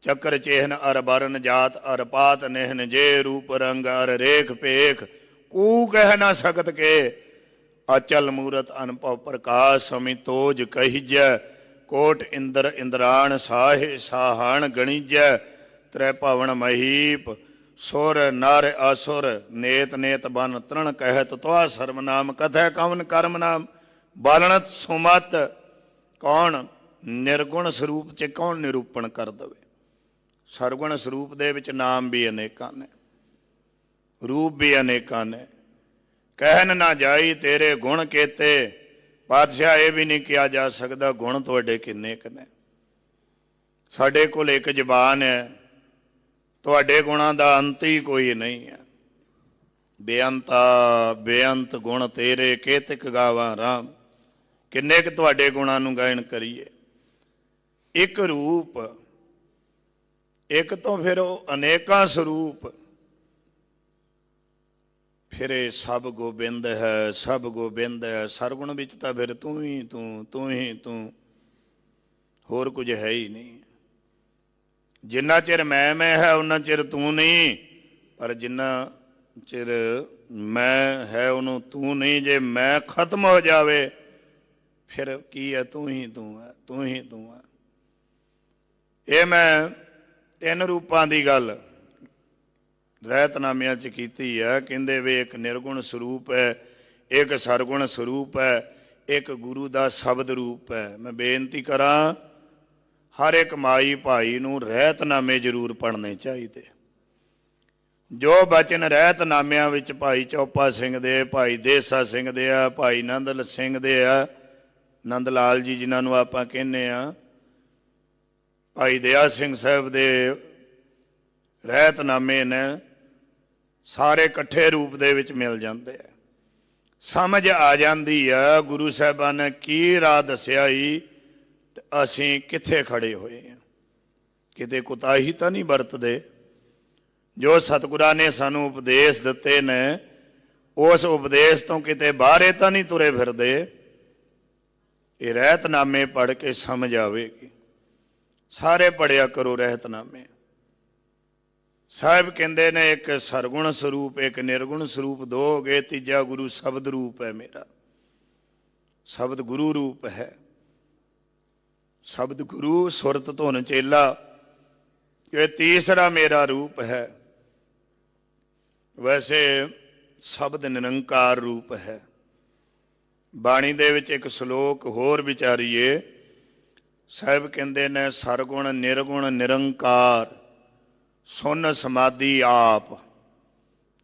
चक्कर चेहन अर बारन, जात अर पात नेहन, जे रूप रंग अर रेख पेख, कू कह ना सकत के। अचल मूरत अनपव प्रकाश, अमितोज कहिज। कोट इंद्र इंद्राण, साहे साहण गणिज। त्रै भवन महीप, सुर नर असुर, नेत नेत बन तृण कहत। तो सर्वनाम कथय कवन कर्म नाम, बालणत सुमत। ਕੌਣ? ਨਿਰਗੁਣ ਸਰੂਪ 'ਚ ਕੌਣ ਨਿਰੂਪਣ ਕਰ ਦਵੇ? ਸਰਗੁਣ ਸਰੂਪ ਦੇ ਵਿੱਚ ਨਾਮ ਵੀ ਅਨੇਕਾਂ ਨੇ, ਰੂਪ ਵੀ ਅਨੇਕਾਂ ਨੇ। ਕਹਿਣ ਨਾ ਜਾਈ ਤੇਰੇ ਗੁਣ ਕੀਤੇ, ਪਾਤਸ਼ਾਹ ਇਹ ਵੀ ਨਹੀਂ ਕਿਹਾ ਜਾ ਸਕਦਾ ਗੁਣ ਤੁਹਾਡੇ ਕਿੰਨੇ ਕੁ ਨੇ। ਸਾਡੇ ਕੋਲ ਇੱਕ ਜ਼ਬਾਨ ਹੈ, ਤੁਹਾਡੇ ਗੁਣਾਂ ਦਾ ਅੰਤ ਹੀ ਕੋਈ ਨਹੀਂ ਹੈ। ਬੇਅੰਤਾ ਬੇਅੰਤ ਗੁਣ ਤੇਰੇ ਕੇਤਿਕ ਗਾਵਾਂ ਰਾਮ। ਕਿੰਨੇ ਕੁ ਤੁਹਾਡੇ ਗੁਣਾਂ ਨੂੰ ਗਾਇਨ ਕਰੀਏ। ਇੱਕ ਰੂਪ, ਇੱਕ ਤੋਂ ਫਿਰ ਉਹ ਅਨੇਕਾਂ ਸਰੂਪ। ਫਿਰ ਇਹ ਸਭ ਗੋਬਿੰਦ ਹੈ, ਸਭ ਗੋਬਿੰਦ ਹੈ। ਸਰਗੁਣ ਵਿੱਚ ਤਾਂ ਫਿਰ ਤੂੰ ਹੀ ਤੂੰ, ਤੂੰ ਹੀ ਤੂੰ, ਹੋਰ ਕੁਝ ਹੈ ਹੀ ਨਹੀਂ। ਜਿੰਨਾ ਚਿਰ ਮੈਂ ਹੈ ਉਹਨਾਂ ਚਿਰ ਤੂੰ ਨਹੀਂ, ਪਰ ਜਿੰਨਾ ਚਿਰ ਮੈਂ ਹੈ ਉਹਨੂੰ ਤੂੰ ਨਹੀਂ। ਜੇ ਮੈਂ ਖਤਮ ਹੋ ਜਾਵੇ ਫਿਰ ਕੀ ਹੈ? ਤੂੰ ਹੀ ਤੂੰ ਹੈ, ਤੂੰ ਹੀ ਤੂੰ ਹੈ। ਇਹ ਮੈਂ ਤਿੰਨ ਰੂਪਾਂ ਦੀ ਗੱਲ ਰਹਿਤਨਾਮਿਆਂ 'ਚ ਕੀਤੀ ਹੈ। ਕਹਿੰਦੇ ਵੀ ਇੱਕ ਨਿਰਗੁਣ ਸਰੂਪ ਹੈ, ਇੱਕ ਸਰਗੁਣ ਸਰੂਪ ਹੈ, ਇੱਕ ਗੁਰੂ ਦਾ ਸ਼ਬਦ ਰੂਪ ਹੈ। ਮੈਂ ਬੇਨਤੀ ਕਰਾਂ ਹਰ ਇੱਕ ਮਾਈ ਭਾਈ ਨੂੰ ਰਹਿਤਨਾਮੇ ਜ਼ਰੂਰ ਪੜ੍ਹਨੇ ਚਾਹੀਦੇ। ਜੋ ਬਚਨ ਰਹਿਤਨਾਮਿਆਂ ਵਿੱਚ ਭਾਈ ਚੌਪਾ ਸਿੰਘ ਦੇ, ਭਾਈ ਦੇਸਾ ਸਿੰਘ ਦੇ ਆ, ਭਾਈ ਨੰਦ ਸਿੰਘ ਦੇ ਆ, ਨੰਦ ਲਾਲ ਜੀ ਜਿਨ੍ਹਾਂ ਨੂੰ ਆਪਾਂ ਕਹਿੰਦੇ ਆ, ਭਾਈ ਦਇਆ ਸਿੰਘ ਸਾਹਿਬ ਦੇ ਰਹਿਤਨਾਮੇ ਨੇ, ਸਾਰੇ ਇਕੱਠੇ ਰੂਪ ਦੇ ਵਿੱਚ ਮਿਲ ਜਾਂਦੇ ਆ। ਸਮਝ ਆ ਜਾਂਦੀ ਆ ਗੁਰੂ ਸਾਹਿਬਾਨ ਨੇ ਕੀ ਰਾਹ ਦੱਸਿਆ ਹੀ ਤੇ ਅਸੀਂ ਕਿੱਥੇ ਖੜੇ ਹੋਏ ਹਾਂ। ਕਿਤੇ ਕੁਤਾਹੀ ਤਾਂ ਨਹੀਂ ਵਰਤਦੇ। ਜੋ ਸਤਿਗੁਰਾਂ ਨੇ ਸਾਨੂੰ ਉਪਦੇਸ਼ ਦਿੱਤੇ ਨੇ ਉਸ ਉਪਦੇਸ਼ ਤੋਂ ਕਿਤੇ ਬਾਹਰੇ ਤਾਂ ਨਹੀਂ ਤੁਰੇ ਫਿਰਦੇ। ਇਹ ਰਹਿਤਨਾਮੇ ਪੜ੍ਹ ਕੇ ਸਮਝ ਆਵੇਗੀ। ਸਾਰੇ ਪੜ੍ਹਿਆ ਕਰੋ ਰਹਿਤਨਾਮੇ। ਸਾਹਿਬ ਕਹਿੰਦੇ ਨੇ ਇੱਕ ਸਰਗੁਣ ਸਰੂਪ, ਇੱਕ ਨਿਰਗੁਣ ਸਰੂਪ, ਦੋ ਹੋ ਗਏ, ਤੀਜਾ ਗੁਰੂ ਸ਼ਬਦ ਰੂਪ ਹੈ ਮੇਰਾ। ਸ਼ਬਦ ਗੁਰੂ ਰੂਪ ਹੈ। ਸ਼ਬਦ ਗੁਰੂ ਸੁਰਤ ਧੁਨ ਚੇਲਾ, ਇਹ ਤੀਸਰਾ ਮੇਰਾ ਰੂਪ ਹੈ। ਵੈਸੇ ਸ਼ਬਦ ਨਿਰੰਕਾਰ ਰੂਪ ਹੈ। ਬਾਣੀ ਦੇ ਵਿੱਚ ਇੱਕ ਸ਼ਲੋਕ ਹੋਰ ਵਿਚਾਰੀਏ। ਸਾਹਿਬ ਕਹਿੰਦੇ ਨੇ ਸਰਗੁਣ ਨਿਰਗੁਣ ਨਿਰੰਕਾਰ ਸੁਨ ਸਮਾਧੀ ਆਪ।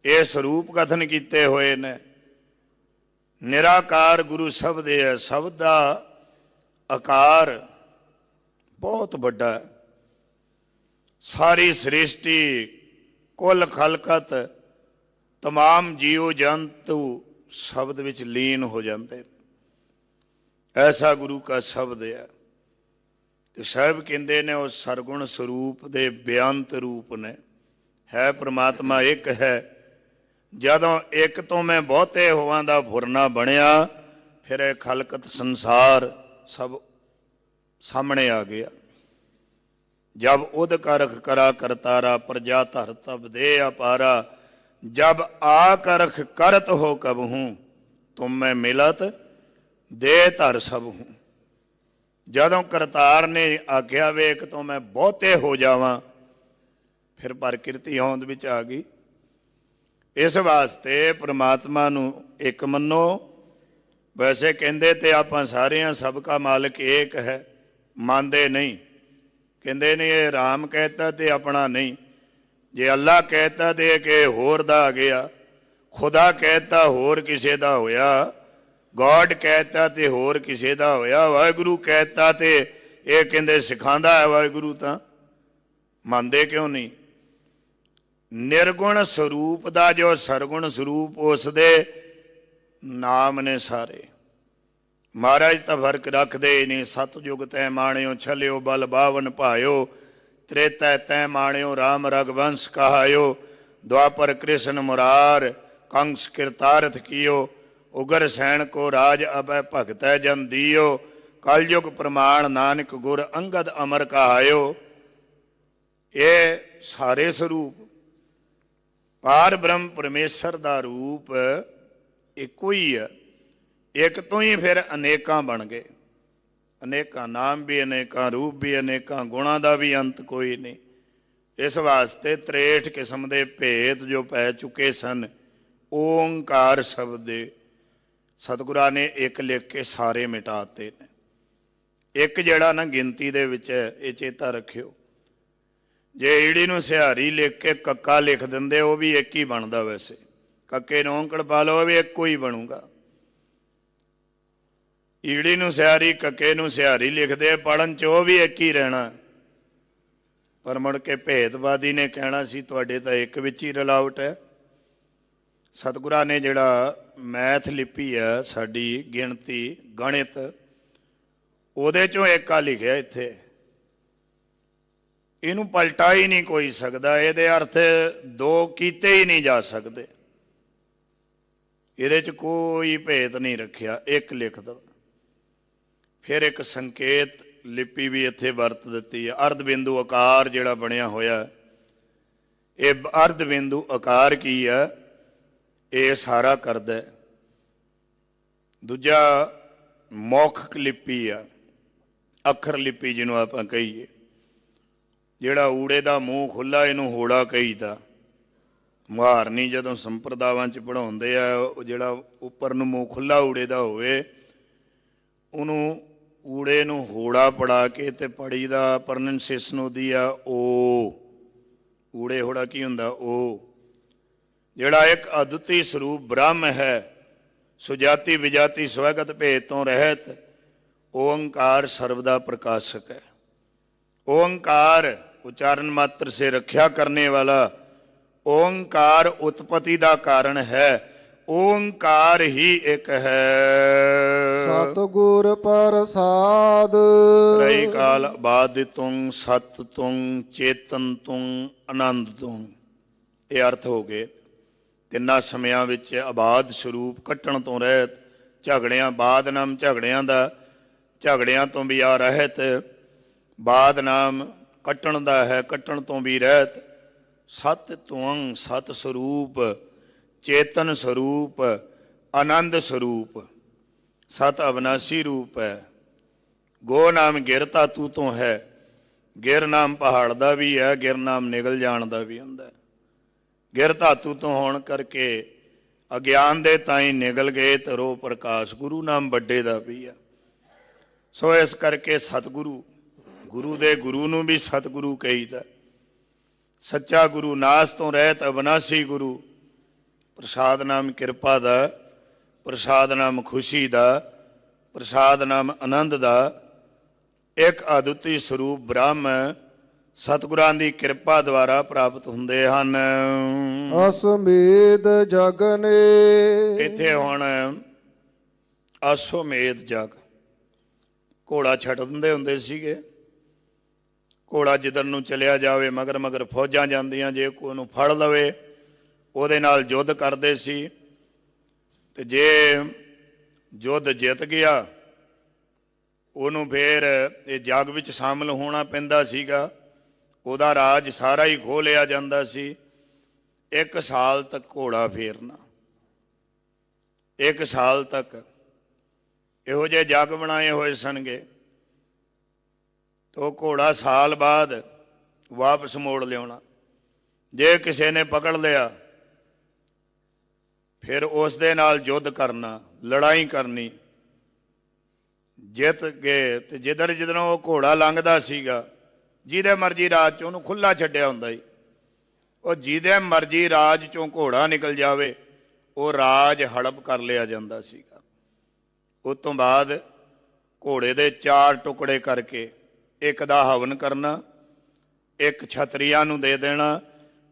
ਇਹ ਸਰੂਪ ਕਥਨ ਕੀਤੇ ਹੋਏ ਨੇ। ਨਿਰਾਕਾਰ ਗੁਰੂ ਸ਼ਬਦ ਹੈ। ਸ਼ਬਦ ਦਾ ਆਕਾਰ ਬਹੁਤ ਵੱਡਾ ਹੈ। ਸਾਰੀ ਸ੍ਰਿਸ਼ਟੀ, ਕੁੱਲ ਖਲਕਤ, ਤਮਾਮ ਜੀਵ ਜੰਤੂ ਸ਼ਬਦ ਵਿੱਚ ਲੀਨ ਹੋ ਜਾਂਦੇ। ਐਸਾ ਗੁਰੂ ਕਾ ਸ਼ਬਦ ਹੈ। ਤੇ ਸਾਹਿਬ ਕਹਿੰਦੇ ਨੇ ਉਹ ਸਰਗੁਣ ਸਰੂਪ ਦੇ ਬੇਅੰਤ ਰੂਪ ਨੇ। ਹੈ ਪ੍ਰਮਾਤਮਾ ਇੱਕ ਹੈ। ਜਦੋਂ ਇੱਕ ਤੋਂ ਮੈਂ ਬਹੁਤੇ ਹੋਵਾਂ ਦਾ ਫੁਰਨਾ ਬਣਿਆ, ਫਿਰ ਇਹ ਖਲਕਤ ਸੰਸਾਰ ਸਭ ਸਾਹਮਣੇ ਆ ਗਿਆ। ਜਬ ਉਦ ਕਰਖ ਕਰਾ ਕਰਤਾਰਾ, ਪ੍ਰਜਾ ਧਰ ਤਬ ਦੇ ਅਪਾਰਾ। जब आकरख करत हो कब हूँ, तुम मैं मिलत दे धर सब हूँ। ਜਦੋਂ ਕਰਤਾਰ ਨੇ ਆਖਿਆ ਵੇਖ ਤੋਂ ਮੈਂ ਬਹੁਤੇ ਹੋ ਜਾਵਾਂ, ਫਿਰ ਪ੍ਰਕਿਰਤੀ ਹੋਂਦ ਵਿੱਚ ਆ ਗਈ। ਇਸ ਵਾਸਤੇ ਪ੍ਰਮਾਤਮਾ ਨੂੰ ਇੱਕ ਮੰਨੋ। ਵੈਸੇ ਕਹਿੰਦੇ ਤੇ ਆਪਾਂ ਸਾਰਿਆਂ ਸਭ ਕਾ ਮਾਲਕ ਏਕ ਹੈ, ਮੰਨਦੇ ਨਹੀਂ। ਕਹਿੰਦੇ ਨੇ ਇਹ ਰਾਮ ਕਹਿਤਾ ਤੇ ਆਪਣਾ ਨਹੀਂ। ਜੇ ਅੱਲਾ ਕਹਿਤਾ ਤੇ ਕਿ ਹੋਰ ਦਾ ਆ ਗਿਆ, ਖੁਦਾ ਕਹਿਤਾ ਹੋਰ ਕਿਸੇ ਦਾ ਹੋਇਆ, ਗੋਡ ਕਹਿਤਾ ਤੇ ਹੋਰ ਕਿਸੇ ਦਾ ਹੋਇਆ, ਵਾਹਿਗੁਰੂ ਕਹਿਤਾ ਤੇ ਇਹ ਕਹਿੰਦੇ ਸਿਖਾਉਂਦਾ ਹੈ ਵਾਹਿਗੁਰੂ। ਤਾਂ ਮੰਨਦੇ ਕਿਉਂ ਨਹੀਂ? ਨਿਰਗੁਣ ਸਰੂਪ ਦਾ ਜੋ ਸਰਗੁਣ ਸਰੂਪ, ਉਸ ਦੇ ਨਾਮ ਨੇ ਸਾਰੇ। ਮਹਾਰਾਜ ਤਾਂ ਫਰਕ ਰੱਖਦੇ ਹੀ ਨਹੀਂ। ਸਤਯੁਗ ਤੈ ਮਾਣਿਓ ਛਲਿਓ ਬਲ ਬਾਵਨ ਭਾਇਓ, त्रेता तै माणियो राम रघुवंश कहायो, द्वापर कृष्ण मुरार कंस कृतार्थ कियो, उगर सैन को राज अभय भगत जन दियो, कलयुग प्रमाण नानक गुर अंगद अमर कहायो। ये सारे स्वरूप पार ब्रह्म परमेश्वर का रूप इको ही है। एक तो ही फिर अनेकां बन गए। अनेकां नाम भी अनेकां, रूप भी अनेकां, गुणां दा भी अंत कोई नहीं। इस वास्ते 63 किस्म के भेद जो पै चुके सन, ओंकार शब्द दे सतगुरां ने एक लिख के सारे मिटाते ने। ਇੱਕ ਜਿਹੜਾ ਨਾ ਗਿਣਤੀ ਦੇ ਵਿੱਚ ਇਹ ਚੇਤਾ ਰੱਖਿਓ, ਜੇ ਈੜੀ ਨੂੰ ਸਿਹਾਰੀ ਲਿਖ ਕੇ ਕੱਕਾ ਲਿਖ ਦਿੰਦੇ ਉਹ ਵੀ ਇੱਕ ਹੀ ਬਣਦਾ, ਵੈਸੇ ਕੱਕੇ ਨੂੰ ਔਂਕੜ ਪਾ ਲਓ ਵੀ ਇੱਕੋ ਹੀ ਬਣੂਗਾ। ਈੜੀ ਨੂੰ ਸਿਹਾਰੀ ਕੱਕੇ ਨੂੰ ਸਿਹਾਰੀ ਲਿਖਦੇ ਪੜ੍ਹਨ 'ਚ ਉਹ ਵੀ ਇੱਕ ਹੀ ਰਹਿਣਾ, ਪਰ ਮੁੜ ਕੇ ਭੇਦਵਾਦੀ ਨੇ ਕਹਿਣਾ ਸੀ ਤੁਹਾਡੇ ਤਾਂ ਇੱਕ ਵਿੱਚ ਹੀ ਰਲਾਵਟ ਹੈ। ਸਤਿਗੁਰਾਂ ਨੇ ਜਿਹੜਾ ਮੈਥ ਲਿਪੀ ਹੈ ਸਾਡੀ ਗਿਣਤੀ ਗਣਿਤ, ਉਹਦੇ 'ਚੋਂ ਏਕਾ ਲਿਖਿਆ ਇੱਥੇ, ਇਹਨੂੰ ਪਲਟਾ ਹੀ ਨਹੀਂ ਕੋਈ ਸਕਦਾ, ਇਹਦੇ ਅਰਥ ਦੋ ਕੀਤੇ ਹੀ ਨਹੀਂ ਜਾ ਸਕਦੇ, ਇਹਦੇ 'ਚ ਕੋਈ ਭੇਦ ਨਹੀਂ ਰੱਖਿਆ, ਇੱਕ ਲਿਖ ਦੋ। ਫਿਰ ਇੱਕ ਸੰਕੇਤ ਲਿਪੀ ਵੀ ਇੱਥੇ ਵਰਤ ਦਿੱਤੀ ਹੈ, ਅਰਧ ਬਿੰਦੂ ਆਕਾਰ ਜਿਹੜਾ ਬਣਿਆ ਹੋਇਆ, ਇਹ ਅਰਧ ਬਿੰਦੂ ਆਕਾਰ ਕੀ ਹੈ, ਇਹ ਸਾਰਾ ਕਰਦਾ। ਦੂਜਾ ਮੌਖਿਕ ਲਿਪੀ ਆ, ਅੱਖਰ ਲਿਪੀ ਜਿਹਨੂੰ ਆਪਾਂ ਕਹੀਏ, ਜਿਹੜਾ ਊੜੇ ਦਾ ਮੂੰਹ ਖੁੱਲ੍ਹਾ ਇਹਨੂੰ ਹੋੜਾ ਕਹੀਦਾ। ਮੁਹਾਰਨੀ ਜਦੋਂ ਸੰਪਰਦਾਵਾਂ 'ਚ ਪੜ੍ਹਾਉਂਦੇ ਆ, ਉਹ ਜਿਹੜਾ ਉੱਪਰ ਨੂੰ ਮੂੰਹ ਖੁੱਲ੍ਹਾ ਊੜੇ ਦਾ ਹੋਵੇ ਉਹਨੂੰ ਊੜੇ ਨੂੰ ਹੋੜਾ ਪੜਾ ਕੇ ਤੇ ਪੜੀ ਦਾ ਪ੍ਰੋਨੰਸੀਏਸ਼ਨ ਉਹਦੀ ਆ ਓ। ਊੜੇ ਹੋੜਾ ਕੀ ਹੁੰਦਾ? ਓ। ਜਿਹੜਾ ਇੱਕ ਅਦੁੱਤੀ ਸਰੂਪ ਬ੍ਰਹਮ ਹੈ, ਸੁਜਾਤੀ ਵਿਜਾਤੀ ਸਵੈਗਤ ਭੇਦ ਤੋਂ ਰਹਿਤ, ओंकार सर्वदा प्रकाशक है। ओंकार उच्चारण मात्र से रक्षा करने वाला, ओंकार उत्पत्ति का कारण है, ओंकार ही एक है। सतगुर प्रसाद त्रय काल बाद तुम सत तुम चेतन तुम आनंद तुम, ये अर्थ हो गए। तिना समयां विच आबाद स्वरूप कट्टण तो रहत, झगड़ियां बाद नाम झगड़ियां दा, झगड़ियां तो भी आ रहत, बाद नाम कट्टण दा है, कट्टण तो भी रहत। सत तुअं सत स्वरूप, चेतन स्वरूप, आनंद स्वरूप, सत अविनाशी रूप है। गो नाम गिर धातु तो है, गिर नाम पहाड़ का भी है, गिर नाम निगल जाण का भी हुंदा है। गिर धातु तो होण करके अज्ञान दे ताई निगल गए तरो प्रकाश, गुरु नाम बड़े का भी है। सो इस करके सतगुरु, गुरु दे गुरु नूं भी सतगुरु कहीदा। सच्चा गुरु नास तो रहत अविनाशी गुरु, प्रसाद नाम किरपा दा, प्रसाद नाम खुशी दा, प्रसाद नाम आनंद दा। एक अद्वितीय स्वरूप ब्रह्म सतगुरां दी किरपा द्वारा प्राप्त हुंदे हन। असमेध जग ने, इत्थे हुण अश्वमेध जग, घोड़ा छੱਡ ਦਿੰਦੇ ਹੁੰਦੇ ਸੀਗੇ। ਘੋੜਾ ਜਿੱਧਰ ਨੂੰ ਚਲਿਆ ਜਾਵੇ ਮਗਰ ਮਗਰ ਫੌਜਾਂ ਜਾਂਦੀਆਂ, ਜੇ ਕੋਈ ਉਹਨੂੰ ਫੜ ਲਵੇ ਉਹਦੇ ਨਾਲ ਯੁੱਧ ਕਰਦੇ ਸੀ, ਤੇ ਜੇ ਯੁੱਧ ਜਿੱਤ ਗਿਆ ਉਹਨੂੰ ਫਿਰ ਇਹ ਜੱਗ ਵਿੱਚ ਸ਼ਾਮਲ ਹੋਣਾ ਪੈਂਦਾ ਸੀਗਾ, ਉਹਦਾ ਰਾਜ ਸਾਰਾ ਹੀ ਖੋਹ ਲਿਆ ਜਾਂਦਾ ਸੀ। 1 ਸਾਲ ਤੱਕ ਘੋੜਾ ਫੇਰਨਾ, 1 ਸਾਲ ਤੱਕ ਇਹੋ ਜਿਹੇ ਜੱਗ ਬਣਾਏ ਹੋਏ ਸਨਗੇ। ਤੋ ਘੋੜਾ ਸਾਲ ਬਾਅਦ ਵਾਪਸ ਮੋੜ ਲਿਆਉਣਾ। ਜੇ ਕਿਸੇ ਨੇ ਪਕੜ ਲਿਆ ਫਿਰ ਉਸ ਦੇ ਨਾਲ ਯੁੱਧ ਕਰਨਾ, ਲੜਾਈ ਕਰਨੀ। ਜਿੱਤ ਗਏ ਤੇ ਜਿੱਧਰੋਂ ਉਹ ਘੋੜਾ ਲੰਘਦਾ ਸੀਗਾ, ਜਿਹਦੇ ਮਰਜ਼ੀ ਰਾਜ 'ਚ ਉਹਨੂੰ ਖੁੱਲ੍ਹਾ ਛੱਡਿਆ ਹੁੰਦਾ ਸੀ। ਉਹ ਜਿਹਦੇ ਮਰਜ਼ੀ ਰਾਜ 'ਚੋਂ ਘੋੜਾ ਨਿਕਲ ਜਾਵੇ ਉਹ ਰਾਜ ਹੜਪ ਕਰ ਲਿਆ ਜਾਂਦਾ ਸੀਗਾ। ਉਸ ਤੋਂ ਬਾਅਦ ਘੋੜੇ ਦੇ 4 ਟੁਕੜੇ ਕਰਕੇ ਇੱਕ ਦਾ ਹਵਨ ਕਰਨਾ, ਇੱਕ ਛਤਰੀਆਂ ਨੂੰ ਦੇ ਦੇਣਾ,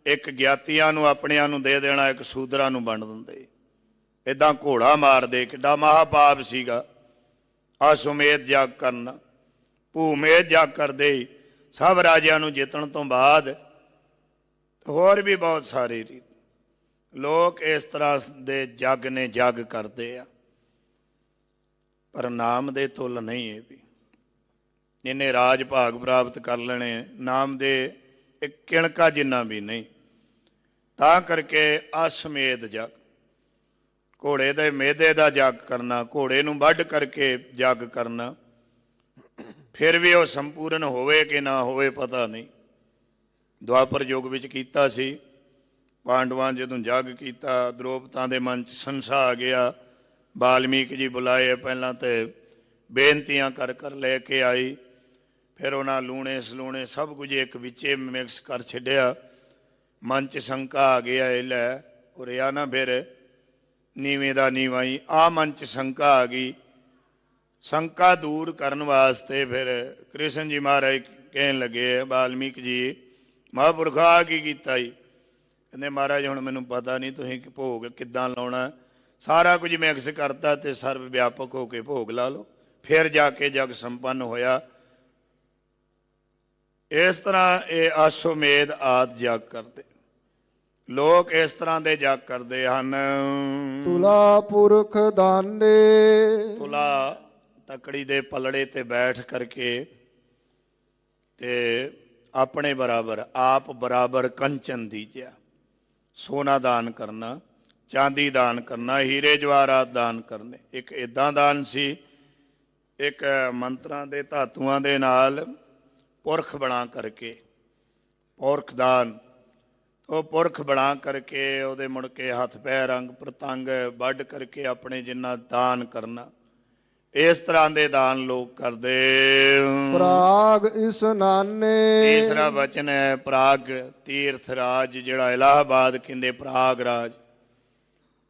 ਇੱਕ ਗਿਆਤੀਆਂ ਨੂੰ ਆਪਣਿਆਂ ਨੂੰ ਦੇ ਦੇਣਾ, ਇੱਕ ਸੂਦਰਾਂ ਨੂੰ ਵੰਡ ਦਿੰਦੇ। ਇੱਦਾਂ ਘੋੜਾ ਮਾਰਦੇ। ਕਿੱਡਾ ਮਹਾਪਾਪ ਸੀਗਾ ਅਸੁਮੇਧ ਜਗ ਕਰਨਾ। ਭੂਮੇਧ ਜਗ ਕਰਦੇ ਹੀ ਸਭ ਰਾਜਿਆਂ ਨੂੰ ਜਿੱਤਣ ਤੋਂ ਬਾਅਦ ਹੋਰ ਵੀ ਬਹੁਤ ਸਾਰੇ ਲੋਕ ਇਸ ਤਰ੍ਹਾਂ ਦੇ ਜੱਗ ਨੇ ਜੱਗ ਕਰਦੇ ਆ, ਪਰ ਨਾਮ ਦੇ ਤੁੱਲ ਨਹੀਂ। ਇਹ ਵੀ ਇਹਨੇ ਰਾਜ ਭਾਗ ਪ੍ਰਾਪਤ ਕਰ ਲੈਣੇ, ਨਾਮ ਦੇ ਇੱਕ ਕਿਣਕਾ ਜਿੰਨਾ ਵੀ ਨਹੀਂ। ਤਾਂ ਕਰਕੇ ਅਸਮੇਧ ਜਗ, ਘੋੜੇ ਦੇ ਮੇਦੇ ਦਾ ਜੱਗ ਕਰਨਾ, ਘੋੜੇ ਨੂੰ ਵੱਢ ਕਰਕੇ ਜੱਗ ਕਰਨਾ। ਫਿਰ ਵੀ ਉਹ ਸੰਪੂਰਨ ਹੋਵੇ ਕਿ ਨਾ ਹੋਵੇ ਪਤਾ ਨਹੀਂ। ਦੁਆਪਰ ਯੁੱਗ ਵਿੱਚ ਕੀਤਾ ਸੀ। ਪਾਂਡਵਾਂ ਜਦੋਂ ਜੱਗ ਕੀਤਾ, ਦ੍ਰੋਪਦਾਂ ਦੇ ਮਨ 'ਚ ਸੰਸ਼ਾ ਆ ਗਿਆ। ਵਾਲਮੀਕ ਜੀ ਬੁਲਾਏ ਪਹਿਲਾਂ, ਤੇ ਬੇਨਤੀਆਂ ਕਰ ਕਰ ਲੈ ਕੇ ਆਈ। ਫਿਰ ਉਹਨਾਂ ਲੂਣੇ ਸਲੂਣੇ ਸਭ ਕੁਝ ਇੱਕ ਵਿੱਚੇ ਮਿਕਸ ਕਰ ਛੱਡਿਆ। ਮਨ 'ਚ ਸ਼ੰਕਾ ਆ ਗਿਆ, ਇਹ ਲੈ ਉਰਿਆ ਨਾ ਫਿਰ ਨੀਵੇਂ ਦਾ ਨੀਵਾਂ ਹੀ। ਆ ਮਨ 'ਚ ਸ਼ੰਕਾ ਆ ਗਈ। ਸ਼ੰਕਾ ਦੂਰ ਕਰਨ ਵਾਸਤੇ ਫਿਰ ਕ੍ਰਿਸ਼ਨ ਜੀ ਮਹਾਰਾਜ ਕਹਿਣ ਲੱਗੇ, ਵਾਲਮੀਕ ਜੀ ਮਹਾਂਪੁਰਖਾ ਕੀ ਕੀਤਾ ਜੀ? ਕਹਿੰਦੇ ਮਹਾਰਾਜ ਹੁਣ ਮੈਨੂੰ ਪਤਾ ਨਹੀਂ ਤੁਸੀਂ ਭੋਗ ਕਿੱਦਾਂ ਲਾਉਣਾ, ਸਾਰਾ ਕੁਝ ਮਿਕਸ ਕਰਤਾ ਤੇ ਸਰਵ ਵਿਆਪਕ ਹੋ ਕੇ ਭੋਗ ਲਾ ਲਓ। ਫਿਰ ਜਾ ਕੇ ਜਗ ਸੰਪੰਨ ਹੋਇਆ। ਇਸ ਤਰ੍ਹਾਂ ਇਹ ਆਸ਼ਵਮੇਧ ਆਦਿ ਜਗ ਕਰਦੇ ਲੋਕ, ਇਸ ਤਰ੍ਹਾਂ ਦੇ ਜਗ ਕਰਦੇ ਹਨ। ਤੁਲਾ ਪੁਰਖ ਦਾਨੇ, ਤੁਲਾ ਤਕੜੀ ਦੇ ਪਲੜੇ ਤੇ ਬੈਠ ਕਰਕੇ ਤੇ ਆਪਣੇ ਬਰਾਬਰ ਆਪ ਬਰਾਬਰ ਕੰਚਨ ਦੀਜਿਆ। ਸੋਨਾ ਦਾਨ ਕਰਨਾ, ਚਾਂਦੀ ਦਾਨ ਕਰਨਾ, ਹੀਰੇ ਜਵਾਹਰਾਤ ਦਾਨ ਕਰਨੇ। ਇੱਕ ਇੱਦਾਂ ਦਾਨ ਸੀ, ਇੱਕ ਮੰਤਰਾਂ ਦੇ ਧਾਤੂਆਂ ਦੇ ਨਾਲ ਪੁਰਖ ਬਣਾ ਕਰਕੇ, ਪੁਰਖ ਦਾਨ। ਉਹ ਪੁਰਖ ਬਣਾ ਕਰਕੇ ਉਹਦੇ ਮੁੜ ਕੇ ਹੱਥ ਪੈਰ ਅੰਗ ਪ੍ਰਤੰਗ ਵੱਢ ਕਰਕੇ ਆਪਣੇ ਜਿੰਨਾ ਦਾਨ ਕਰਨਾ। ਇਸ ਤਰ੍ਹਾਂ ਦੇ ਦਾਨ ਲੋਕ ਕਰਦੇ। ਪ੍ਰਾਗ ਇਸਨਾਨੇ, ਤੀਸਰਾ ਵਚਨ ਹੈ ਪ੍ਰਾਗ ਤੀਰਥ ਰਾਜ, ਜਿਹੜਾ ਇਲਾਹਾਬਾਦ ਕਹਿੰਦੇ ਪ੍ਰਾਗ ਰਾਜ।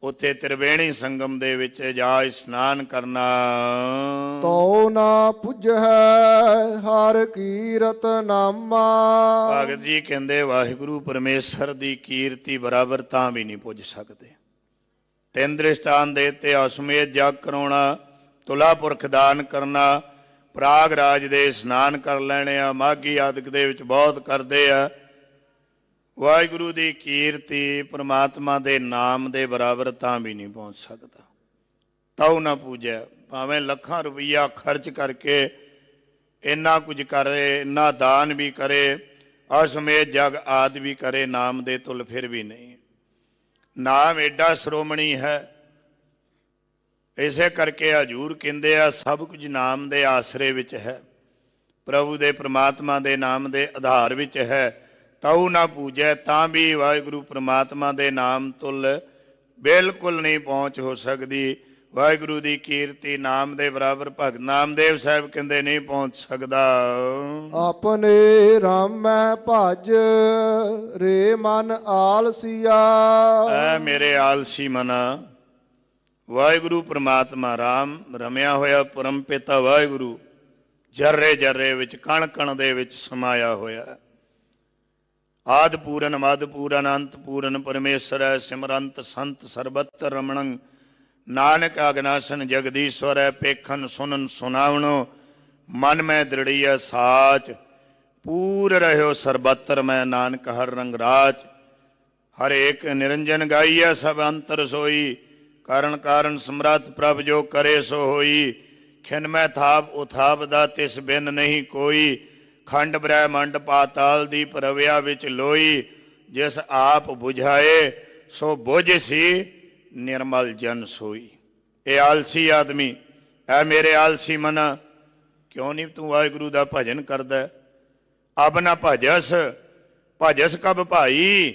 ਉੱਥੇ ਤ੍ਰਿਵੇਣੀ ਸੰਗਮ ਦੇ ਵਿੱਚ ਜਾ ਇਸ਼ਨਾਨ ਕਰਨਾ। ਤੋ ਨਾ ਪੁੱਜੈ ਹਰ ਕੀਰਤ ਨਾਮਾ, ਭਗਤ ਜੀ ਕਹਿੰਦੇ ਵਾਹਿਗੁਰੂ ਪਰਮੇਸ਼ਰ ਦੀ ਕੀਰਤੀ ਬਰਾਬਰ ਤਾਂ ਵੀ ਨਹੀਂ ਪੁੱਜ ਸਕਦੇ। ਤਿੰਨ ਦ੍ਰਿਸ਼ਟਾਨ ਦੇ ਤੇ ਅਸ਼ਮੇਧ ਜਗ ਕਰਾਉਣਾ, ਤੁਲਾ ਪੁਰਖ ਦਾਨ ਕਰਨਾ, ਪ੍ਰਾਗ ਰਾਜ ਦੇ ਇਸ਼ਨਾਨ ਕਰ ਲੈਣੇ ਆ। ਮਾਘੀ ਆਦਿਕ ਦੇ ਵਿੱਚ ਬਹੁਤ ਕਰਦੇ ਆ। ਵਾਹਿਗੁਰੂ ਦੀ ਕੀਰਤੀ ਪਰਮਾਤਮਾ ਦੇ ਨਾਮ ਦੇ ਬਰਾਬਰ ਤਾਂ ਵੀ ਨਹੀਂ ਪਹੁੰਚ ਸਕਦਾ। ਤਉ ਨਾ ਪੂਜੈ, ਭਾਵੇਂ ਲੱਖਾਂ ਰੁਪਈਆ ਖਰਚ ਕਰਕੇ ਇੰਨਾ ਕੁਝ ਕਰੇ, ਇੰਨਾ ਦਾਨ ਵੀ ਕਰੇ, ਅਸ਼ਮੇਧ ਜਗ ਆਦਿ ਵੀ ਕਰੇ, ਨਾਮ ਦੇ ਤੁਲ ਫਿਰ ਵੀ ਨਹੀਂ। ਨਾਮ ਐਡਾ ਸ਼੍ਰੋਮਣੀ ਹੈ। ਇਸੇ ਕਰਕੇ ਹਜੂਰ ਕਹਿੰਦੇ ਆ ਸਭ ਕੁਝ ਨਾਮ ਦੇ ਆਸਰੇ ਵਿੱਚ ਹੈ, ਪ੍ਰਭੂ ਦੇ ਪ੍ਰਮਾਤਮਾ ਦੇ ਨਾਮ ਦੇ ਆਧਾਰ ਵਿੱਚ ਹੈ। ਤਉ ਨਾ ਪੂਜੈ, ਤਾਂ ਵੀ ਵਾਹਿਗੁਰੂ ਪ੍ਰਮਾਤਮਾ ਦੇ ਨਾਮ ਤੁਲ ਬਿਲਕੁਲ ਨਹੀਂ ਪਹੁੰਚ ਹੋ ਸਕਦੀ। ਵਾਹਿਗੁਰੂ ਦੀ ਕੀਰਤੀ ਨਾਮ ਦੇ ਬਰਾਬਰ ਭਗਤ ਨਾਮਦੇਵ ਸਾਹਿਬ ਕਹਿੰਦੇ ਨਹੀਂ ਪਹੁੰਚ ਸਕਦਾ। ਆਪਣੇ ਰਾਮੈ ਭਜ ਰੇ ਮਨ ਆਲਸੀਆ, ਐ ਮੇਰੇ ਆਲਸੀ ਮਨਾ, ਵਾਹਿਗੁਰੂ ਪ੍ਰਮਾਤਮਾ ਰਾਮ ਰਮਿਆ ਹੋਇਆ ਪਰਮ ਪਿਤਾ ਵਾਹਿਗੁਰੂ ਜਰਰੇ ਜਰਰੇ ਵਿੱਚ ਕਣ ਕਣ ਦੇ ਵਿੱਚ ਸਮਾਇਆ ਹੋਇਆ। ਆਦਿ ਪੂਰਨ ਮਦ ਪੂਰਨ ਅੰਤ ਪੂਰਨ ਪਰਮੇਸ਼ਰ ਹੈ। ਸਿਮਰੰਤ ਸੰਤ ਸਰਬਤਰ ਰਮਣੰ, ਨਾਨਕ ਅਗਨਾਸਨ ਜਗਦੀਸ਼ਵਰ ਹੈ। ਪੇਖਨ ਸੁਨਨ ਸੁਨਾਵਣੋ, ਮਨ ਮੈਂ ਦ੍ਰਿੜੀਐ ਸਾਚ। ਪੂਰ ਰਹਿਓ ਸਰਬਤਰ ਮੈਂ, ਨਾਨਕ ਹਰ ਰੰਗ ਰਾਚ। ਹਰ ਏਕ ਨਿਰੰਜਨ ਗਾਈਐ ਸਭ ਅੰਤਰ ਸੋਈ। ਕਾਰਨ ਕਾਰਨ ਸਮਰੱਥ ਪ੍ਰਭ ਜੋ ਕਰੇ ਸੋ ਹੋਈ। ਖਿਨ ਮੈਂ ਥਾਪ ਉਥਾਪ ਦਾ ਤਿਸ ਬਿਨ ਨਹੀਂ ਕੋਈ। ਖੰਡ ਬ੍ਰਹਿਮੰਡ ਪਾਤਾਲ ਦੀ ਪ੍ਰਵਿਆ ਵਿੱਚ ਲੋਈ। ਜਿਸ ਆਪ ਬੁਝਾਏ ਸੋ ਬੁਝ ਸੀ, ਨਿਰਮਲ ਜਨ ਸੋਈ। ਇਹ ਆਲਸੀ ਆਦਮੀ, ਐ ਮੇਰੇ ਆਲਸੀ ਮਨਾ, ਕਿਉਂ ਨਹੀਂ ਤੂੰ ਵਾਹਿਗੁਰੂ ਦਾ ਭਜਨ ਕਰਦਾ? ਅਬ ਨਾ ਭਜਸ, ਭਜਸ ਕਬ ਭਾਈ,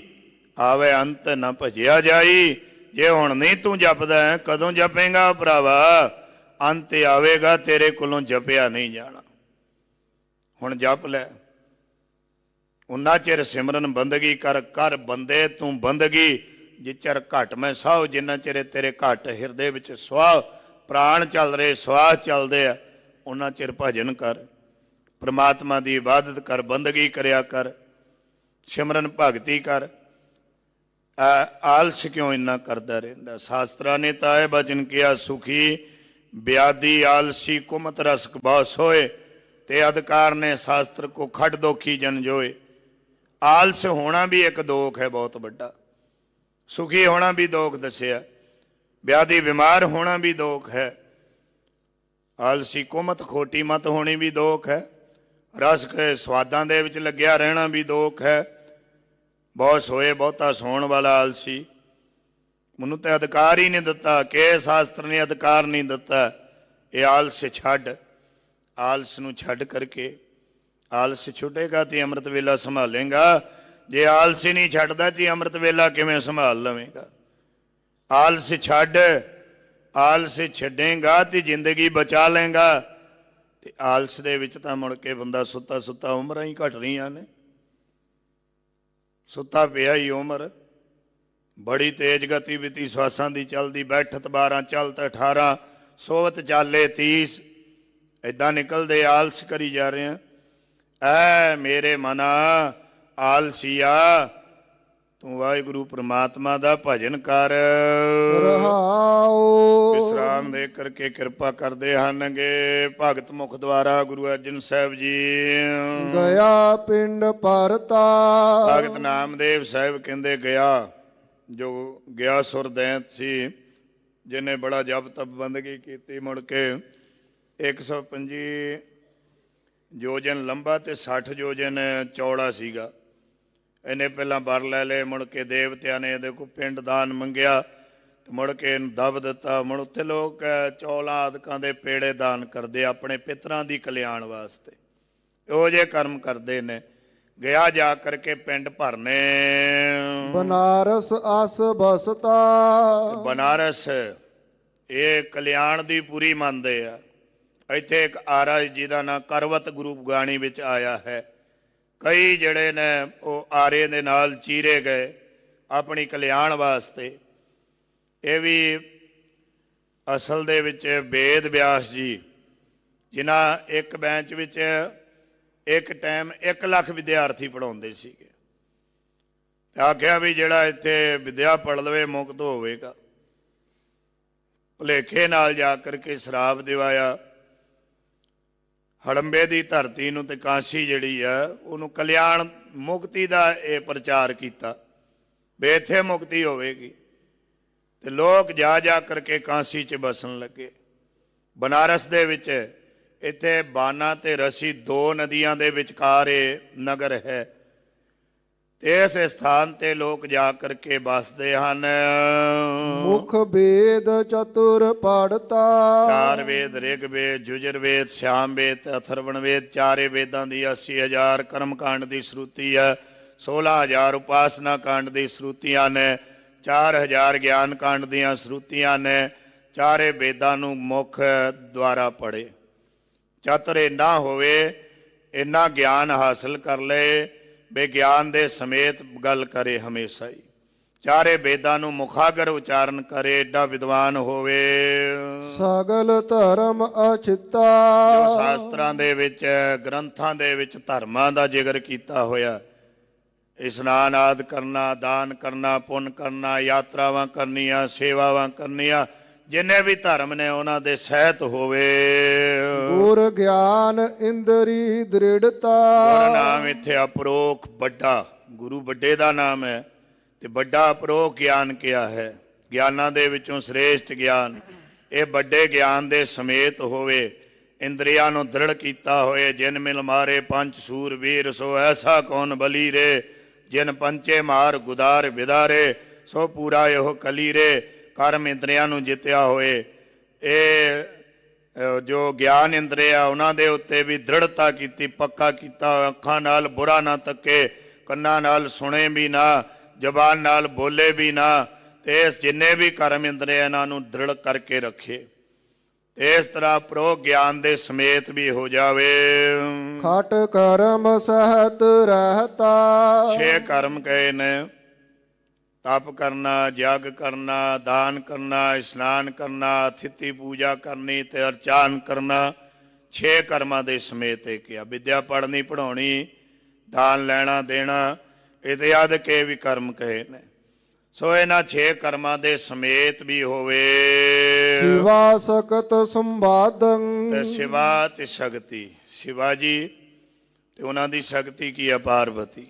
ਆਵੇ ਅੰਤ ਨਾ ਭਜਿਆ ਜਾਈ। ਜੇ ਹੁਣ ਨਹੀਂ ਤੂੰ ਜਪਦਾ ਹੈ, ਕਦੋਂ ਜਪੇਗਾ ਭਰਾਵਾ? ਅੰਤ ਆਵੇਗਾ, ਤੇਰੇ ਕੋਲੋਂ ਜਪਿਆ ਨਹੀਂ ਜਾਣਾ। ਹੁਣ ਜਪ ਲੈ, ਉਨਾ ਚਿਰ ਸਿਮਰਨ ਬੰਦਗੀ ਕਰ। ਕਰ ਬੰਦੇ ਤੂੰ ਬੰਦਗੀ, ਜਿਚਰ ਘਟ ਮੈਂ ਸਾਹ, ਜਿੰਨਾ ਚਿਰ ਤੇਰੇ ਘਟ ਹਿਰਦੇ ਵਿੱਚ ਸਵਾਹ ਪ੍ਰਾਣ ਚੱਲ ਰਹੇ, ਸਵਾਹ ਚੱਲਦੇ ਆ, ਉਹਨਾਂ ਚਿਰ ਭਜਨ ਕਰ, ਪ੍ਰਮਾਤਮਾ ਦੀ ਇਬਾਦਤ ਕਰ, ਬੰਦਗੀ ਕਰਿਆ ਕਰ, ਸਿਮਰਨ ਭਗਤੀ ਕਰ। ਆਲਸ ਕਿਉਂ ਇੰਨਾ ਕਰਦਾ ਰਹਿੰਦਾ? ਸ਼ਾਸਤਰਾਂ ਨੇ ਤਾਂ ਇਹ ਬਚਨ ਕਿਹਾ, ਸੁਖੀ ਬਿਆਦੀ ਆਲਸੀ ਕੁਮਤ ਰਸਕ ਬਾਸ ਹੋਏ। ਤੇ ਅਧਿਕਾਰ ਨੇ ਸ਼ਾਸਤਰ ਕੋ ਖੜ ਦੋਖੀ ਜਨ ਜੋਏ। ਆਲਸ ਹੋਣਾ ਵੀ ਇੱਕ ਦੋਖ ਹੈ ਬਹੁਤ ਵੱਡਾ। ਸੁਖੀ ਹੋਣਾ ਵੀ ਦੋਖ ਦੱਸਿਆ, ਵਿਆਦੀ ਬਿਮਾਰ ਹੋਣਾ ਵੀ ਦੋਖ ਹੈ। ਆਲਸੀ ਕੁਮਤ ਖੋਟੀ ਮਤ ਹੋਣੀ ਵੀ ਦੋਖ ਹੈ। ਰਸਕ ਸਵਾਦਾਂ ਦੇ ਵਿੱਚ ਲੱਗਿਆ ਰਹਿਣਾ ਵੀ ਦੋਖ ਹੈ। ਬਹੁਤ ਸੋਏ ਬਹੁਤਾ ਸੌਣ ਵਾਲਾ ਆਲਸੀ। ਮੈਨੂੰ ਤਾਂ ਅਧਿਕਾਰ ਹੀ ਨਹੀਂ ਦਿੱਤਾ, ਕਿ ਸ਼ਾਸਤਰ ਨੇ ਅਧਿਕਾਰ ਨਹੀਂ ਦਿੱਤਾ। ਇਹ ਆਲਸ ਛੱਡ, ਆਲਸ ਨੂੰ ਛੱਡ ਕਰਕੇ ਆਲਸ ਛੁੱਟੇਗਾ ਤੇ ਅੰਮ੍ਰਿਤ ਵੇਲਾ ਸੰਭਾਲੇਗਾ। ਜੇ ਆਲਸ ਹੀ ਨਹੀਂ ਛੱਡਦਾ ਤੇ ਅੰਮ੍ਰਿਤ ਵੇਲਾ ਕਿਵੇਂ ਸੰਭਾਲ ਲਵੇਂਗਾ? ਆਲਸ ਛੱਡ, ਆਲਸ ਛੱਡੇਗਾ ਤੇ ਜ਼ਿੰਦਗੀ ਬਚਾ ਲੇਗਾ। ਤੇ ਆਲਸ ਦੇ ਵਿੱਚ ਤਾਂ ਮੁੜ ਕੇ ਬੰਦਾ ਸੁੱਤਾ ਸੁੱਤਾ ਉਮਰਾਂ ਹੀ ਘਟ ਰਹੀਆਂ ਨੇ। ਸੁੱਤਾ ਪਿਆ ਹੀ ਉਮਰ ਬੜੀ ਤੇਜ਼ ਗਤੀ ਬੀਤੀ ਸਵਾਸਾਂ ਦੀ ਚੱਲਦੀ, ਬੈਠਤ 12 ਚਲਤ 18 ਸੋਵਤ ਚਾਲੇ 30 ਏਦਾਂ ਨਿਕਲਦੇ ਆਲਸ ਕਰੀ ਜਾ ਰਹੇ ਆ। ਐ ਮੇਰੇ ਮਨਾ ਆਲਸੀਆ ਤੂੰ ਵਾਹਿਗੁਰੂ ਪ੍ਰਮਾਤਮਾ ਦਾ ਭਜਨ ਕਰ। ਰਹਾਉ ਵਿਸਰਾਮ ਦੇ ਕਰਕੇ ਕਿਰਪਾ ਕਰਦੇ ਹਨਗੇ ਭਗਤ ਮੁਖ ਦੁਆਰਾ ਗੁਰੂ ਅਰਜਨ ਸਾਹਿਬ ਜੀ। ਗਿਆ ਪਿੰਡ ਭਰਤਾ ਭਗਤ ਨਾਮਦੇਵ ਸਾਹਿਬ ਕਹਿੰਦੇ ਗਿਆ, ਜੋ ਗਿਆ ਸੁਰਦੈਂਤ ਸੀ ਜਿਹਨੇ ਬੜਾ ਜਪ ਤਪ ਬੰਦਗੀ ਕੀਤੀ, ਮੁੜ ਕੇ 125 ਯੋਜਨ ਲੰਬਾ ਤੇ 60 ਯੋਜਨ ਚੌੜਾ ਸੀਗਾ। ਇਹਨੇ ਪਹਿਲਾਂ ਬਰ ਲੈ ਲਏ, ਮੁੜ ਕੇ ਦੇਵਤਿਆਂ ਨੇ ਇਹਦੇ ਕੋਲ ਪਿੰਡ ਦਾਨ ਮੰਗਿਆ ਤੇ ਮੁੜ ਕੇ ਇਹਨੂੰ ਦਬ ਦਿੱਤਾ। ਮੁੜ ਉੱਥੇ ਲੋਕ ਚੌਲਾਂ ਆਦਿਕਾਂ ਦੇ ਪੇੜੇ ਦਾਨ ਕਰਦੇ ਆਪਣੇ ਪਿਤਰਾਂ ਦੀ ਕਲਿਆਣ ਵਾਸਤੇ, ਇਹੋ ਜਿਹੇ ਕਰਮ ਕਰਦੇ ਨੇ। ਗਿਆ ਜਾ ਕਰਕੇ ਪਿੰਡ ਭਰਨੇ ਬਨਾਰਸ ਅਸ ਬਸਤਾ। ਬਨਾਰਸ ਇਹ ਕਲਿਆਣ ਦੀ ਪੂਰੀ ਮੰਨਦੇ ਆ। ਇੱਥੇ ਇੱਕ ਆਰਾ ਜਿਹਦਾ ਨਾਂ ਕਰਵਤ ਗੁਰੂ ਗਾਣੀ ਵਿੱਚ ਆਇਆ ਹੈ। ਕਈ ਜਿਹੜੇ ਨੇ ਉਹ ਆਰੇ ਦੇ ਨਾਲ ਚੀਰੇ ਗਏ ਆਪਣੀ ਕਲਿਆਣ ਵਾਸਤੇ। ਇਹ ਵੀ ਅਸਲ ਦੇ ਵਿੱਚ ਵੇਦ ਵਿਆਸ ਜੀ, ਜਿਨ੍ਹਾਂ ਇੱਕ ਬੈਂਚ ਵਿੱਚ ਇੱਕ ਟਾਈਮ 1 ਲੱਖ ਵਿਦਿਆਰਥੀ ਪੜ੍ਹਾਉਂਦੇ ਸੀਗੇ, ਆਖਿਆ ਵੀ ਜਿਹੜਾ ਇੱਥੇ ਵਿਦਿਆ ਪੜ੍ਹ ਲਵੇ ਮੁਕਤ ਹੋਵੇਗਾ। ਭੁਲੇਖੇ ਨਾਲ ਜਾ ਕਰਕੇ ਸ਼ਰਾਬ ਦਿਵਾਇਆ ਹੜੰਬੇ ਦੀ ਧਰਤੀ ਨੂੰ, ਤੇ ਕਾਂਸੀ ਜਿਹੜੀ ਆ ਉਹਨੂੰ ਕਲਿਆਣ ਮੁਕਤੀ ਦਾ ਇਹ ਪ੍ਰਚਾਰ ਕੀਤਾ ਵੀ ਇੱਥੇ ਮੁਕਤੀ ਹੋਵੇਗੀ। ਤੇ ਲੋਕ ਜਾ ਜਾ ਕਰਕੇ ਕਾਂਸੀ 'ਚ ਬਸਣ ਲੱਗੇ। ਬਨਾਰਸ ਦੇ ਵਿੱਚ ਇੱਥੇ ਬਾਨਾ ਤੇ ਰਸੀ 2 ਨਦੀਆਂ ਦੇ ਵਿਚਕਾਰ ਇਹ ਨਗਰ ਹੈ, ਤੇ ਇਸ ਸਥਾਨ ਤੇ ਲੋਕ ਜਾ ਕਰਕੇ ਬਸਦੇ ਹਨ। ਮੁਖ ਵੇਦ ਚਤੁਰ ਪੜਤਾ। 4 ਵੇਦ ਰਿਗ ਵੇਦ ਜੁਜਰ ਵੇਦ ਸ਼ਾਮ ਵੇਦ ਤੇ ਅਥਰਵਣ ਵੇਦ। 4 ਵੇਦਾਂ ਦੀ 80,000 ਕਰਮ ਕਾਂਡ ਦੀ ਸ਼ਰੂਤੀ ਹੈ, 16,000 ਉਪਾਸਨਾ ਕਾਂਡ ਦੀ ਸ਼ਰੂਤੀਆਂ ਨੇ, 4,000 ਗਿਆਨ ਕਾਂਡ ਦੀਆਂ ਸ਼ਰੂਤੀਆਂ ਨੇ। 4 ਵੇਦਾਂ ਨੂੰ ਮੁੱਖ ਦੁਆਰਾ ਪੜ੍ਹੇ। ਚਤੁਰ ਇੰਨਾ ਹੋਵੇ, ਇੰਨਾ ਗਿਆਨ ਹਾਸਲ ਕਰ ਲਏ ਵਿਗਿਆਨ ਦੇ ਸਮੇਤ ਗੱਲ ਕਰੇ ਹਮੇਸ਼ਾ ਹੀ। 4 ਵੇਦਾਂ ਨੂੰ ਮੁਖਾਗਰ ਉਚਾਰਨ ਕਰੇ, ਏਡਾ ਵਿਦਵਾਨ ਹੋਵੇ। ਸਗਲ ਧਰਮ ਅਚਿਤਾ। ਜੋ ਸ਼ਾਸਤਰਾਂ ਦੇ ਵਿੱਚ ਗ੍ਰੰਥਾਂ ਦੇ ਵਿੱਚ ਧਰਮਾਂ ਦਾ ਜ਼ਿਕਰ ਕੀਤਾ ਹੋਇਆ, ਇਸ਼ਨਾਨ ਆਦਿ ਕਰਨਾ, ਦਾਨ ਕਰਨਾ, ਪੁੰਨ ਕਰਨਾ, ਯਾਤਰਾਵਾਂ ਕਰਨੀਆਂ, ਸੇਵਾਵਾਂ ਕਰਨੀਆਂ, ਜਿੰਨੇ ਵੀ ਧਰਮ ਨੇ ਉਹਨਾਂ ਦੇ ਸਹਿਤ ਹੋਵੇ। ਗੁਰ ਗਿਆਨ ਇੰਦਰੀ ਦ੍ਰਿੜਤਾ। ਗੁਰ ਨਾਮ ਇੱਥੇ ਅਪਰੋਖ ਵੱਡਾ, ਗੁਰੂ ਵੱਡੇ ਦਾ ਨਾਮ ਹੈ, ਤੇ ਵੱਡਾ ਅਪਰੋਖ ਗਿਆਨ ਕਿਹਾ ਹੈ। ਗਿਆਨਾਂ ਦੇ ਵਿੱਚੋਂ ਸ੍ਰੇਸ਼ਟ ਗਿਆਨ ਇਹ ਵੱਡੇ ਗਿਆਨ ਦੇ ਸਮੇਤ ਹੋਵੇ। ਇੰਦਰੀਆਂ ਨੂੰ ਦ੍ਰਿੜ ਕੀਤਾ ਹੋਏ। ਜਿਨ ਮਿਲ ਮਾਰੇ ਪੰਜ ਸੂਰ ਵੀਰ, ਸੋ ਐਸਾ ਕੌਣ ਬਲੀ ਰੇ। ਜਿਨ ਪੰਚੇ ਮਾਰ ਗੁਦਾਰ ਵਿਦਾਰੇ, ਸੋ ਪੂਰਾ ਇਹੋ ਕਲੀ ਰੇ। ਕਰਮ ਇੰਦਰੀਆਂ ਨੂੰ ਜਿੱਤਿਆ ਹੋਏ। ਇਹ ਜੋ ਗਿਆਨ ਇੰਦਰੀਆ ਉਹਨਾਂ ਦੇ ਉੱਤੇ ਵੀ ਦ੍ਰਿੜਤਾ ਕੀਤੀ, ਪੱਕਾ ਕੀਤਾ। ਅੱਖਾਂ ਨਾਲ ਬੁਰਾ ਨਾ ਤੱਕੇ, ਕੰਨਾਂ ਨਾਲ ਸੁਣੇ ਵੀ ਨਾ, ਜ਼ਬਾਨ ਨਾਲ ਬੋਲੇ ਵੀ ਨਾ, ਤੇ ਇਸ ਜਿੰਨੇ ਵੀ ਕਰਮ ਇੰਦਰੀਆ ਇਹਨਾਂ ਨੂੰ ਦ੍ਰਿੜ ਕਰਕੇ ਰੱਖੇ। ਇਸ ਤਰ੍ਹਾਂ ਪ੍ਰੋਗ ਗਿਆਨ ਦੇ ਸਮੇਤ ਵੀ ਹੋ ਜਾਵੇ। ਖਟ ਕਰਮ ਸਹਤ ਰਹਤਾ। 6 ਕਰਮ ਕਹੇ ਨੇ, ਤਪ ਕਰਨਾ, ਜਗ ਕਰਨਾ, ਦਾਨ ਕਰਨਾ, ਇਸ਼ਨਾਨ ਕਰਨਾ, ਅਥਿਤੀ ਪੂਜਾ ਕਰਨੀ ਤੇ ਅਰਚਾਨ ਕਰਨਾ। 6 ਕਰਮਾਂ ਦੇ ਸਮੇਤ ਇਹ ਕਿਹਾ। ਵਿਦਿਆ ਪੜ੍ਹਨੀ ਪੜ੍ਹਾਉਣੀ, ਦਾਨ ਲੈਣਾ ਦੇਣਾ, ਇਹਦੇ ਆਦਿ ਕੇ ਵੀ ਕਰਮ ਕਹੇ ਨੇ। ਸੋ ਇਹਨਾਂ 6 ਕਰਮਾਂ ਦੇ ਸਮੇਤ ਵੀ ਹੋਵੇ। ਸਿਵਾ ਸਕਤ ਸੰਵਾਦੰ। ਤੇ ਸਿਵਾ ਤੇ ਸ਼ਕਤੀ, ਸ਼ਿਵਾ ਜੀ ਤੇ ਉਹਨਾਂ ਦੀ ਸ਼ਕਤੀ ਕੀ ਹੈ ਪਾਰਵਤੀ।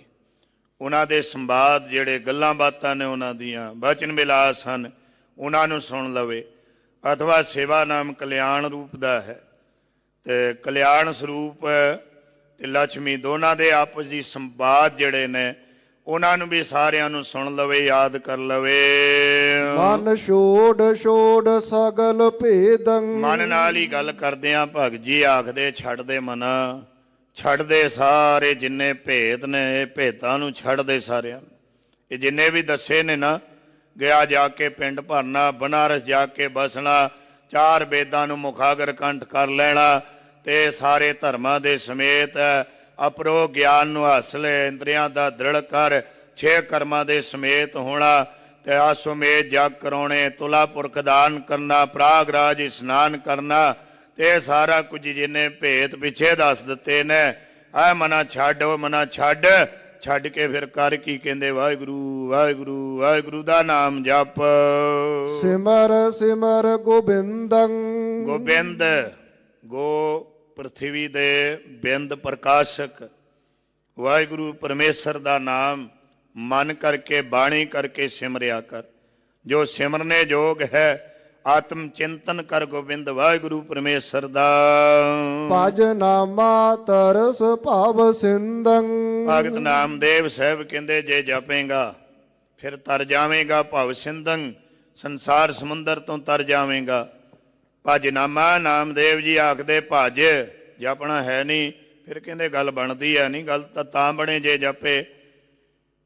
ਉਹਨਾਂ ਦੇ ਸੰਵਾਦ ਜਿਹੜੇ ਗੱਲਾਂ ਬਾਤਾਂ ਨੇ ਉਹਨਾਂ ਦੀਆਂ ਬਚਨ ਵਿਲਾਸ ਹਨ, ਉਹਨਾਂ ਨੂੰ ਸੁਣ ਲਵੇ। ਅਥਵਾ ਸੇਵਾ ਨਾਮ ਕਲਿਆਣ ਰੂਪ ਦਾ ਹੈ, ਤੇ ਕਲਿਆਣ ਸਰੂਪ ਤੇ ਲక్ష్ਮੀ ਦੋਨਾਂ ਦੇ ਆਪਸ ਦੀ ਸੰਵਾਦ ਜਿਹੜੇ ਨੇ ਉਹਨਾਂ ਨੂੰ ਵੀ ਸਾਰਿਆਂ ਨੂੰ ਸੁਣ ਲਵੇ, ਯਾਦ ਕਰ ਲਵੇ। ਮਨ ਛੋੜ ਛੋੜ ਸਗਲ ਭੇਦੰ। ਮਨ ਨਾਲ ਹੀ ਗੱਲ ਕਰਦਿਆਂ ਭਗਤ ਜੀ ਆਖਦੇ ਛੱਡਦੇ ਮਨਾ, ਛੱਡਦੇ ਸਾਰੇ ਜਿੰਨੇ ਭੇਦ ਨੇ, ਇਹ ਭੇਦਾਂ ਨੂੰ ਛੱਡਦੇ ਸਾਰਿਆਂ ਨੂੰ। ਇਹ ਜਿੰਨੇ ਵੀ ਦੱਸੇ ਨੇ ਨਾ, ਗਿਆ ਜਾ ਕੇ ਪਿੰਡ ਭਰਨਾ, ਬਨਾਰਸ ਜਾ ਕੇ ਬਸਣਾ, 4 ਵੇਦਾਂ ਨੂੰ ਮੁਖਾਗਰ ਕੰਠ ਕਰ ਲੈਣਾ, ਤੇ ਸਾਰੇ ਧਰਮਾਂ ਦੇ ਸਮੇਤ ਅਪਰੋ ਗਿਆਨ ਨੂੰ ਹਾਸਲ ਇੰਦਰੀਆਂ ਦਾ ਦ੍ਰਿੜ ਕਰ 6 ਕਰਮਾਂ ਦੇ ਸਮੇਤ ਹੋਣਾ ਤੇ ਆਸੁਮੇਧ ਜਗ ਕਰਾਉਣੇ ਤੁਲਾ ਪੁਰਖ ਦਾਨ ਕਰਨਾ ਪ੍ਰਾਗਰਾਜ ਇਸ਼ਨਾਨ ਕਰਨਾ ਤੇ ਸਾਰਾ ਕੁਝ ਜਿਹਨੇ ਭੇਤ ਪਿੱਛੇ ਦੱਸ ਦਿੱਤੇ ਨੇ ਆ ਮਨਾ ਛੱਡ ਉਹ ਮਨਾ ਛੱਡ ਛੱਡ ਕੇ ਫਿਰ ਕਰ ਕੀ ਕਹਿੰਦੇ ਵਾਹਿਗੁਰੂ ਵਾਹਿਗੁਰੂ ਵਾਹਿਗੁਰੂ ਦਾ ਨਾਮ ਜਪ ਸਿਮਰ ਸਿਮਰ ਗੋਬਿੰਦੰ ਗੋਬਿੰਦ ਗੋ ਪ੍ਰਥਵੀ ਦੇ ਬਿੰਦ ਪ੍ਰਕਾਸ਼ਕ ਵਾਹਿਗੁਰੂ ਪਰਮੇਸ਼ਰ ਦਾ ਨਾਮ ਮਨ ਕਰਕੇ ਬਾਣੀ ਕਰਕੇ ਸਿਮਰਿਆ ਕਰ ਜੋ ਸਿਮਰਨੇ ਯੋਗ ਹੈ ਆਤਮ ਚਿੰਤਨ ਕਰ ਗੋਬਿੰਦ ਵਾਹਿਗੁਰੂ ਪਰਮੇਸ਼ਰ ਦਾ ਭਜ ਨਾਮਾ ਤਰਸ ਭਾਵ ਸਿੰਦੰ ਭਗਤ ਨਾਮਦੇਵ ਸਾਹਿਬ ਕਹਿੰਦੇ ਜੇ ਜਪੇਗਾ ਫਿਰ ਤਰ ਜਾਵੇਂਗਾ ਭਵ ਸਿੰਦੰ ਸੰਸਾਰ ਸਮੁੰਦਰ ਤੋਂ ਤਰ ਜਾਵੇਂਗਾ ਭਜ ਨਾਮਾ ਨਾਮਦੇਵ ਜੀ ਆਖਦੇ ਭਜ ਜਪਣਾ ਹੈ ਨਹੀਂ ਫਿਰ ਕਹਿੰਦੇ ਗੱਲ ਬਣਦੀ ਹੈ ਨਹੀਂ ਗੱਲ ਤਾਂ ਬਣੇ ਜੇ ਜਪੇ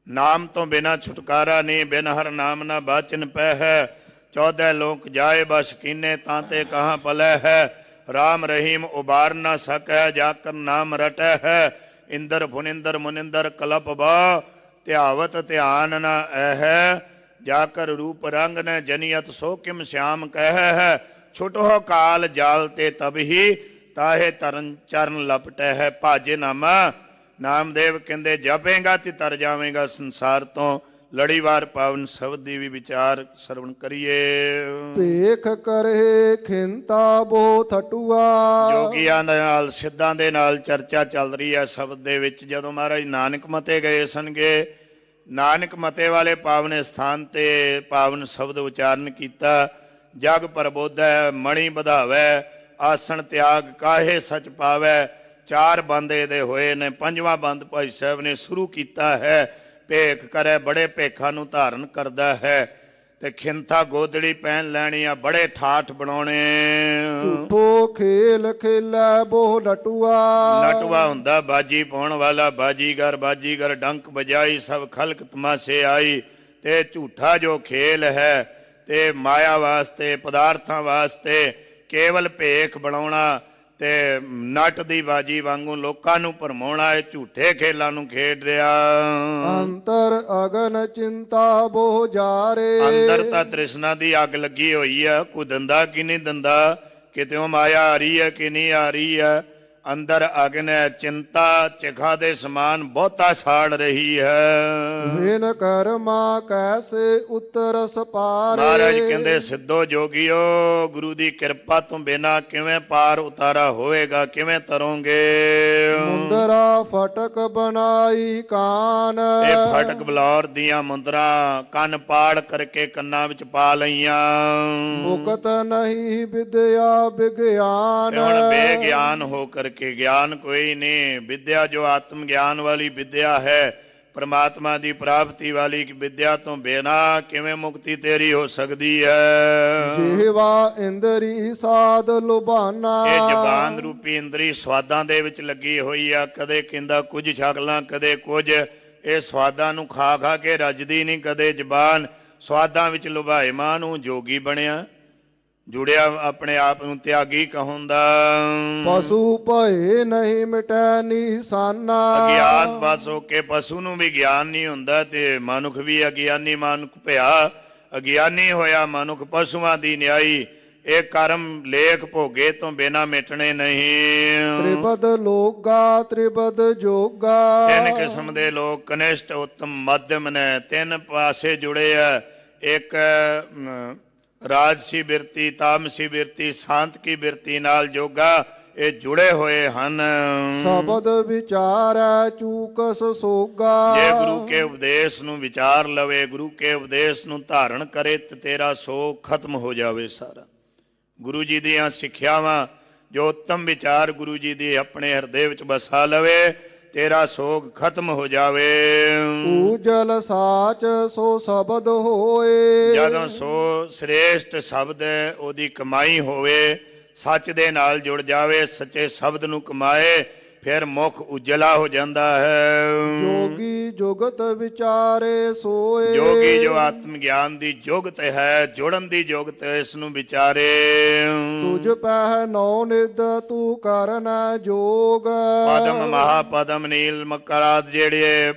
ਨਾਮ ਤੋਂ ਬਿਨਾ ਛੁਟਕਾਰਾ ਨਹੀਂ ਬਿਨ ਹਰ ਨਾਮ ਨਾ ਬਾਚਨ ਪੈ ਹੈ 14 ਲੋਕ ਜਾਏ ਬਸ ਕੀਨੇ ਤਾਂ ਤੇ ਕਹਾਂ ਪਲੈ ਹੈ ਰਾਮ ਰਹੀਮ ਉਬਾਰ ਨਾ ਸਕੈ ਜਾਕਰ ਨਾਮ ਰਟੈ ਹੈ ਇੰਦਰ ਫੁਨਿੰਦਰ ਮੁਨਿੰਦਰ ਕਲਪ ਬਾ ਧਿਆਵਤ ਧਿਆਨ ਨਾ ਐ ਜਾਕਰ ਰੂਪ ਰੰਗ ਨ ਜਨੀਅਤ ਸੋ ਕਿਮ ਸ਼ਿਆਮ ਕਹਿ ਹੈ ਛੁਟੋ ਕਾਲ ਜਾਲ ਤੇ ਤਬਹੀ ਤਾਹੇ ਤਰਨ ਚਰਨ ਲਪਟੈ ਹੈ ਭਾਜੇ ਨਾਮਾ ਨਾਮਦੇਵ ਕਹਿੰਦੇ ਜਪੇਗਾ ਤੇ ਤਰ ਜਾਵੇਂਗਾ ਸੰਸਾਰ ਤੋਂ ਲੜੀਵਾਰ ਪਾਵਨ ਸ਼ਬਦ ਦੀ ਵੀ ਵਿਚਾਰ ਸਰਵਣ ਕਰੀਏ ਭੇਖ ਕਰੇ ਖਿੰਤਾ ਬੋ ਥਟੂਆ ਜੋਗੀਆਂ ਦੇ ਨਾਲ ਸਿੱਧਾਂ ਦੇ ਨਾਲ ਚਰਚਾ ਚੱਲ ਰਹੀ ਹੈ ਸ਼ਬਦ ਦੇ ਵਿੱਚ ਜਦੋਂ ਮਹਾਰਾਜ ਨਾਨਕ ਮਤੇ ਗਏ ਸਨਗੇ ਨਾਨਕ ਮਤੇ ਵਾਲੇ ਪਾਵਨ ਸਥਾਨ ਤੇ ਪਾਵਨ ਸ਼ਬਦ ਉਚਾਰਨ ਕੀਤਾ ਜਗ ਪ੍ਰਬੋਧੈ ਮਣੀ ਵਧਾਵੈ ਆਸਣ ਤਿਆਗ ਕਾਹੇ ਸਚ ਪਾਵੈ 4 ਬੰਦ ਇਹਦੇ ਹੋਏ ਨੇ 5ਵਾਂ ਬੰਦ ਭਾਈ ਸਾਹਿਬ ਨੇ ਸ਼ੁਰੂ ਕੀਤਾ ਹੈ ਭੇਖ ਕਰੇ ਬੜੇ ਭੇਖਾਂ ਨੂੰ ਧਾਰਨ ਕਰਦਾ ਹੈ ਤੇ ਖਿੰਥਾ ਗੋਦੜੀ ਪਹਿਨ ਲੈਣੀ ਆ ਬੜੇ ਠਾਠ ਬਣਾਉਣੇ ਝੂਠੋ ਖੇਲ ਖੇਲਾ ਬੋ ਲਟੂਆ ਨਟਵਾ ਹੁੰਦਾ ਬਾਜੀ ਪਾਉਣ ਵਾਲਾ ਬਾਜੀਗਰ ਡੰਕ ਬਜਾਈ ਸਭ ਖਲਕ ਤਮਾਸ਼ੇ ਆਈ ਤੇ ਝੂਠਾ ਜੋ ਖੇਲ ਹੈ ਤੇ ਮਾਇਆ ਵਾਸਤੇ ਪਦਾਰਥਾਂ ਵਾਸਤੇ ਕੇਵਲ ਭੇਖ ਬਣਾਉਣਾ ਤੇ ਨਟ ਦੀ ਬਾਜੀ ਵਾਂਗੂ ਲੋਕਾਂ ਨੂੰ ਭਰਮਾਉਣਾ ਇਹ ਝੂਠੇ ਖੇਲਾਂ ਨੂੰ ਖੇਡ ਰਿਹਾ ਅੰਤਰ ਅਗਨ ਚਿੰਤਾ ਬੋ ਜਾਰੇ ਅੰਦਰ ਤਾਂ ਤ੍ਰਿਸ਼ਨਾ ਦੀ ਅੱਗ ਲੱਗੀ ਹੋਈ ਆ ਕੋਈ ਦੰਦਾ ਕਿ ਨਹੀਂ ਦੰਦਾ ਕਿਤਿਓਂ ਮਾਇਆ ਆ ਰਹੀ ਹੈ ਕਿ ਨਹੀਂ ਆ ਰਹੀ ਹੈ ਅੰਦਰ ਅਗਨ ਹੈ ਚਿੰਤਾ ਚਿਖਾ ਦੇ ਸਮਾਨ ਬਹੁਤਾ ਸਾੜ ਰਹੀ ਹੈ ਵਿਨ ਕਰਮਾ ਕੈਸੇ ਉਤਰ ਸਪਾਰੇ ਮਹਾਰਾਜ ਕਹਿੰਦੇ ਸਿੱਧੋ ਜੋਗੀਓ ਗੁਰੂ ਦੀ ਕਿਰਪਾ ਤੋਂ ਬਿਨਾ ਕਿਵੇਂ ਪਾਰ ਉਤਾਰਾ ਹੋਵੇਗਾ ਕਿਵੇਂ ਤਰੋਂਗੇ ਮੁੰਦਰਾ ਫਟਕ ਬਣਾਈ ਕਾਨ ਇਹ ਫਟਕ ਬਲੌਰ ਦੀਆਂ ਮੁੰਦਰਾਂ ਕੰਨ ਪਾੜ ਕਰਕੇ ਕੰਨਾਂ ਵਿੱਚ ਪਾ ਲਈਆਂ ਮੁਕਤ ਨਹੀਂ ਵਿਦਿਆ ਵਿਗਿਆਨ ਹੁਣ ਬੇਗਿਆਨ ਹੋ ਕਰਕੇ ਗਿਆਨ ਕੋਈ ਨਹੀਂ ਵਿਦਿਆ ਜੋ ਆਤਮ ਗਿਆਨ ਵਾਲੀ ਵਿਦਿਆ ਹੈ ਪਰਮਾਤਮਾ ਦੀ ਪ੍ਰਾਪਤੀ ਵਾਲੀ ਵਿਦਿਆ ਤੋਂ ਬਿਨਾ ਕਿਵੇਂ ਮੁਕਤੀ ਤੇਰੀ ਹੋ ਸਕਦੀ ਹੈ ਜੀਵਾ ਇੰਦਰੀ ਸਾਧ ਲੁਭਾਨਾ ਇਹ ਜ਼ਬਾਨ ਰੂਪੀ ਇੰਦਰੀ ਸਵਾਦਾਂ ਦੇ ਵਿੱਚ ਲੱਗੀ ਹੋਈ ਆ ਕਦੇ ਕਹਿੰਦਾ ਕੁਝ ਛਕ ਲਾਂ ਕਦੇ ਕੁਝ ਇਹ ਸਵਾਦਾਂ ਨੂੰ ਖਾ ਖਾ ਕੇ ਰੱਜਦੀ ਨਹੀਂ ਕਦੇ ਜ਼ਬਾਨ ਸਵਾਦਾਂ ਵਿੱਚ ਲੁਭਾਏ ਮਾਂ ਨੂੰ ਜੋਗੀ ਬਣਿਆ ਜੁੜਿਆ ਆਪਣੇ ਆਪ ਨੂੰ ਤਿਆਗੀ ਕਹਾਉਂਦਾ ਪਸ਼ੂ ਭਏ ਨਹੀਂ ਮਿਟੈ ਨਿਸ਼ਾਨਾ ਅਗਿਆਨ ਬਸ ਹੋ ਕੇ ਪਸ਼ੂ ਨੂੰ ਵੀ ਗਿਆਨ ਨਹੀਂ ਹੁੰਦਾ ਤੇ ਮਨੁੱਖ ਵੀ ਅਗਿਆਨੀ ਮਨੁੱਖ ਭਿਆ ਅਗਿਆਨੀ ਹੋਇਆ ਮਨੁੱਖ ਪਸ਼ੂਆਂ ਦੀ ਨਿਆਈ ਇਹ ਕਰਮ ਲੇਖ ਭੋਗੇ ਤੋਂ ਬਿਨਾ ਮਿਟਣੇ ਨਹੀਂ ਤ੍ਰਿਪਦ ਲੋਗਾ ਤ੍ਰਿਪਦ ਜੋਗਾ 3 ਕਿਸਮ ਦੇ ਲੋਕ ਕਨਿਸ਼ਟ ਉੱਤਮ ਮੱਧਮ ਨੇ 3 ਪਾਸੇ ਜੁੜੇ ਆ ਇੱਕ ਰਾਜਸੀ ਬਿਰਤੀ ਤਾਮਸੀ ਬਿਰਤੀ ਸ਼ਾਂਤ ਕੀ ਬਿਰਤੀ ਨਾਲ ਜੋਗਾ ਇਹ ਜੁੜੇ ਹੋਏ ਹਨ ਸ਼ਬਦ ਵਿਚਾਰੈ ਚੂਕਸ ਸੋਗਾ ਜੇ ਗੁਰੂ ਕੇ ਉਪਦੇਸ਼ ਨੂੰ ਵਿਚਾਰ ਲਵੇ ਗੁਰੂ ਕੇ ਉਪਦੇਸ਼ ਨੂੰ ਧਾਰਨ ਕਰੇ ਤੇ ਤੇਰਾ ਸੋਗ ਖਤਮ ਹੋ ਜਾਵੇ ਸਾਰਾ ਗੁਰੂ ਜੀ ਦੀਆਂ ਸਿੱਖਿਆਵਾਂ ਜੋ ਉੱਤਮ ਵਿਚਾਰ ਗੁਰੂ ਜੀ ਦੀ ਆਪਣੇ ਹਿਰਦੇ ਵਿੱਚ ਬਸਾ ਲਵੇ ਤੇਰਾ ਸੋਗ ਖਤਮ ਹੋ ਜਾਵੇ ਊਜਲ ਸਾਚ ਸੋ ਸ਼ਬਦ ਹੋਏ ਜਦੋਂ ਸੋ ਸ੍ਰੇਸ਼ਟ ਸ਼ਬਦ ਉਹਦੀ ਕਮਾਈ ਹੋਵੇ ਸੱਚ ਦੇ ਨਾਲ ਜੁੜ ਜਾਵੇ ਸੱਚੇ ਸ਼ਬਦ ਨੂੰ ਕਮਾਏ ਫਿਰ ਮੁਖ ਉਜਲਾ ਹੋ ਜਾਂਦਾ ਹੈ। ਜੋਗੀ ਜੁਗਤ ਵਿਚਾਰੇ ਸੋਏ। ਜੋਗੀ ਜੋ ਆਤਮ ਗਿਆਨ ਦੀ ਜੁਗਤ ਹੈ, ਜੁੜਨ ਦੀ ਜੁਗਤ ਹੈ, ਇਸ ਨੂੰ ਵਿਚਾਰੇ। ਤੁਝ ਪਹਿ ਨੌ ਨਿਦ ਤੂੰ ਕਰਨਾ ਜੋਗ। ਪਦਮ ਮਹਾਪਦਮ ਨੀਲ ਮਕਰਾਦ ਜਿਹੜੇ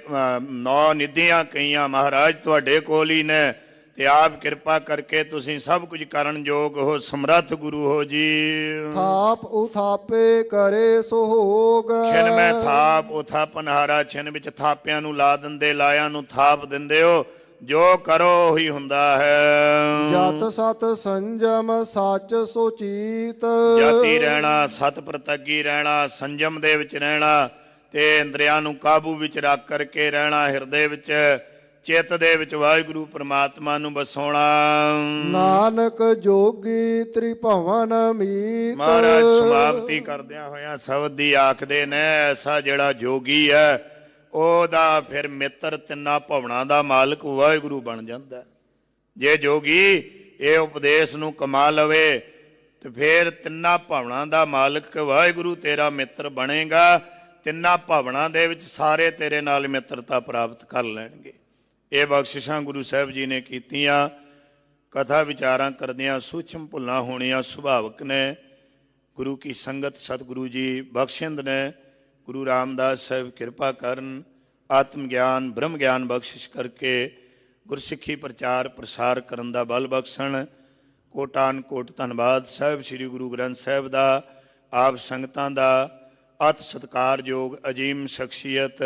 9 ਨਿਧੀਆਂ ਕਈਆਂ ਮਹਾਰਾਜ ਤੁਹਾਡੇ ਕੋਲ ਹੀ ਨੇ, ਤੇ ਆਪ ਕਿਰਪਾ ਕਰਕੇ ਤੁਸੀਂ ਸਭ ਕੁਝ ਕਰਨ ਯੋਗ ਹੋ, ਸਮਰੱਥ ਗੁਰੂ ਹੋ ਜੀ। ਥਾਪ ਉਥਾਪੇ ਕਰੇ ਸੁਹੋਗ। ਛਿਨ ਮੈਂ ਥਾਪ ਉਥਾਪਨਹਾਰਾ, ਛਿਨ ਵਿੱਚ ਥਾਪਿਆਂ ਨੂੰ ਲਾ ਦਿੰਦੇ, ਲਾਇਆਂ ਨੂੰ ਥਾਪ ਦਿੰਦੇ ਹੋ, ਜੋ ਕਰੋ ਉਹੀ ਹੁੰਦਾ ਹੈ। ਜਤ ਸਤ ਸੰਜਮ ਸੱਚ ਸੁਚੀਤ। ਜਾਤੀ ਰਹਿਣਾ, ਸਤ ਪ੍ਰਤੱਗੀ ਰਹਿਣਾ, ਸੰਜਮ ਦੇ ਵਿੱਚ ਰਹਿਣਾ, ਤੇ ਇੰਦਰੀਆਂ ਨੂੰ ਕਾਬੂ ਵਿੱਚ ਰੱਖ ਕਰਕੇ ਰਹਿਣਾ, ਹਿਰਦੇ ਵਿੱਚ ਚਿੱਤ ਦੇ ਵਿੱਚ ਵਾਹਿਗੁਰੂ ਪ੍ਰਮਾਤਮਾ ਨੂੰ ਵਸਾਉਣਾ। ਨਾਨਕ ਜੋਗੀ ਤ੍ਰਿਭਵਨ ਮੀਤ। ਮਹਾਰਾਜ ਸਮਾਪਤੀ ਕਰਦਿਆਂ ਹੋਇਆਂ ਸ਼ਬਦ ਦੀ ਆਖਦੇ ਨੇ, ਐਸਾ ਜਿਹੜਾ ਜੋਗੀ ਹੈ ਉਹਦਾ ਫਿਰ ਮਿੱਤਰ ਤਿੰਨਾਂ ਭਵਨਾਂ ਦਾ ਮਾਲਕ ਵਾਹਿਗੁਰੂ ਬਣ ਜਾਂਦਾ। ਜੇ ਜੋਗੀ ਇਹ ਉਪਦੇਸ਼ ਨੂੰ ਕਮਾ ਲਵੇ ਤੇ ਫਿਰ ਤਿੰਨਾਂ ਭਵਨਾਂ ਦਾ ਮਾਲਕ ਵਾਹਿਗੁਰੂ ਤੇਰਾ ਮਿੱਤਰ ਬਣੇਗਾ। ਤਿੰਨਾਂ ਭਵਨਾਂ ਦੇ ਵਿੱਚ ਸਾਰੇ ਤੇਰੇ ਨਾਲ ਮਿੱਤਰਤਾ ਪ੍ਰਾਪਤ ਕਰ ਲੈਣਗੇ। ਇਹ ਬਖਸ਼ਿਸ਼ਾਂ ਗੁਰੂ ਸਾਹਿਬ ਜੀ ਨੇ ਕੀਤੀਆਂ। ਕਥਾ ਵਿਚਾਰਾਂ ਕਰਦਿਆਂ ਸੂਖਮ ਭੁੱਲਾਂ ਹੋਣੀਆਂ ਸੁਭਾਵਕ ਨੇ। ਗੁਰੂ ਕੀ ਸੰਗਤ ਸਤਿਗੁਰੂ ਜੀ ਬਖਸ਼ਿੰਦ ਨੇ। ਗੁਰੂ ਰਾਮਦਾਸ ਸਾਹਿਬ ਕਿਰਪਾ ਕਰਨ, ਆਤਮ ਗਿਆਨ ਬ੍ਰਹਮ ਗਿਆਨ ਬਖਸ਼ਿਸ਼ ਕਰਕੇ ਗੁਰਸਿੱਖੀ ਪ੍ਰਚਾਰ ਪ੍ਰਸਾਰ ਕਰਨ ਦਾ ਬਲ ਬਖਸ਼ਣ। ਕੋਟਾਨ ਕੋਟ ਧੰਨਵਾਦ ਸਾਹਿਬ ਸ੍ਰੀ ਗੁਰੂ ਗ੍ਰੰਥ ਸਾਹਿਬ ਦਾ, ਆਪ ਸੰਗਤਾਂ ਦਾ। ਅਤ ਸਤਿਕਾਰਯੋਗ ਅਜੀਮ ਸ਼ਖਸੀਅਤ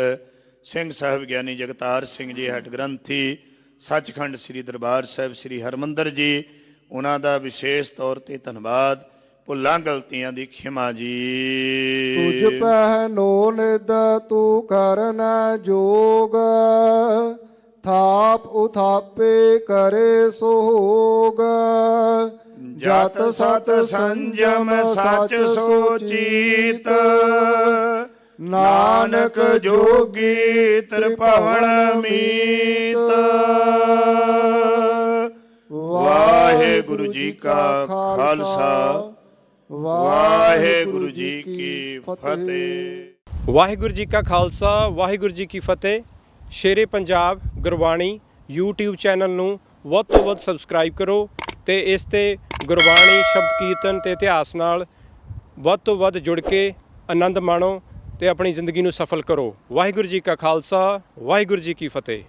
ਸਿੰਘ ਸਾਹਿਬ ਗਿਆਨੀ ਜਗਤਾਰ ਸਿੰਘ ਜੀ ਹਟ ਗ੍ਰੰਥੀ, ਸੱਚਖੰਡ ਸ੍ਰੀ ਦਰਬਾਰ ਸਾਹਿਬ ਸ੍ਰੀ ਹਰਮੰਦਰ ਜੀ, ਉਹਨਾਂ ਦਾ ਵਿਸ਼ੇਸ਼ ਤੌਰ ਤੇ ਧੰਨਵਾਦ। ਭੁੱਲਾਂ ਗਲਤੀਆਂ ਦੀ ਖਿਮਾ ਜੀ। ਤੁਝ ਪਹਿ ਨੋ ਨਿਦ ਤੂੰ ਕਰਨਾ ਜੋਗ। ਥਾਪ ਉਥਾਪੇ ਕਰੇ ਸੁਹੋਗ। ਜਤ ਸਤ ਸੰਜਮ ਸਚ ਸੋਚੀਤ। ਨਾਨਕ ਜੋਗੀ ਤ੍ਰਿਭਵਨ ਮੀਤ। ਵਾਹਿਗੁਰੂ ਜੀ ਕਾ ਖਾਲਸਾ, ਵਾਹਿਗੁਰੂ ਜੀ ਕੀ ਫਤਿਹ। ਵਾਹਿਗੁਰੂ ਜੀ ਕਾ ਖਾਲਸਾ, ਵਾਹਿਗੁਰੂ ਜੀ ਕੀ ਫਤਿਹ। ਸ਼ੇਰੇ ਪੰਜਾਬ ਗੁਰਬਾਣੀ YouTube ਚੈਨਲ ਨੂੰ ਵੱਧ ਤੋਂ ਵੱਧ ਸਬਸਕ੍ਰਾਈਬ ਕਰੋ ਤੇ ਇਸ ਤੇ ਗੁਰਬਾਣੀ ਸ਼ਬਦ ਕੀਰਤਨ ਤੇ ਇਤਿਹਾਸ ਨਾਲ ਵੱਧ ਤੋਂ ਵੱਧ ਜੁੜ ਕੇ ਆਨੰਦ ਮਾਣੋ ਤੇ ਆਪਣੀ ਜ਼ਿੰਦਗੀ ਨੂੰ ਸਫਲ ਕਰੋ। ਵਾਹਿਗੁਰੂ ਜੀ ਕਾ ਖਾਲਸਾ, ਵਾਹਿਗੁਰੂ ਜੀ ਕੀ ਫਤਿਹ।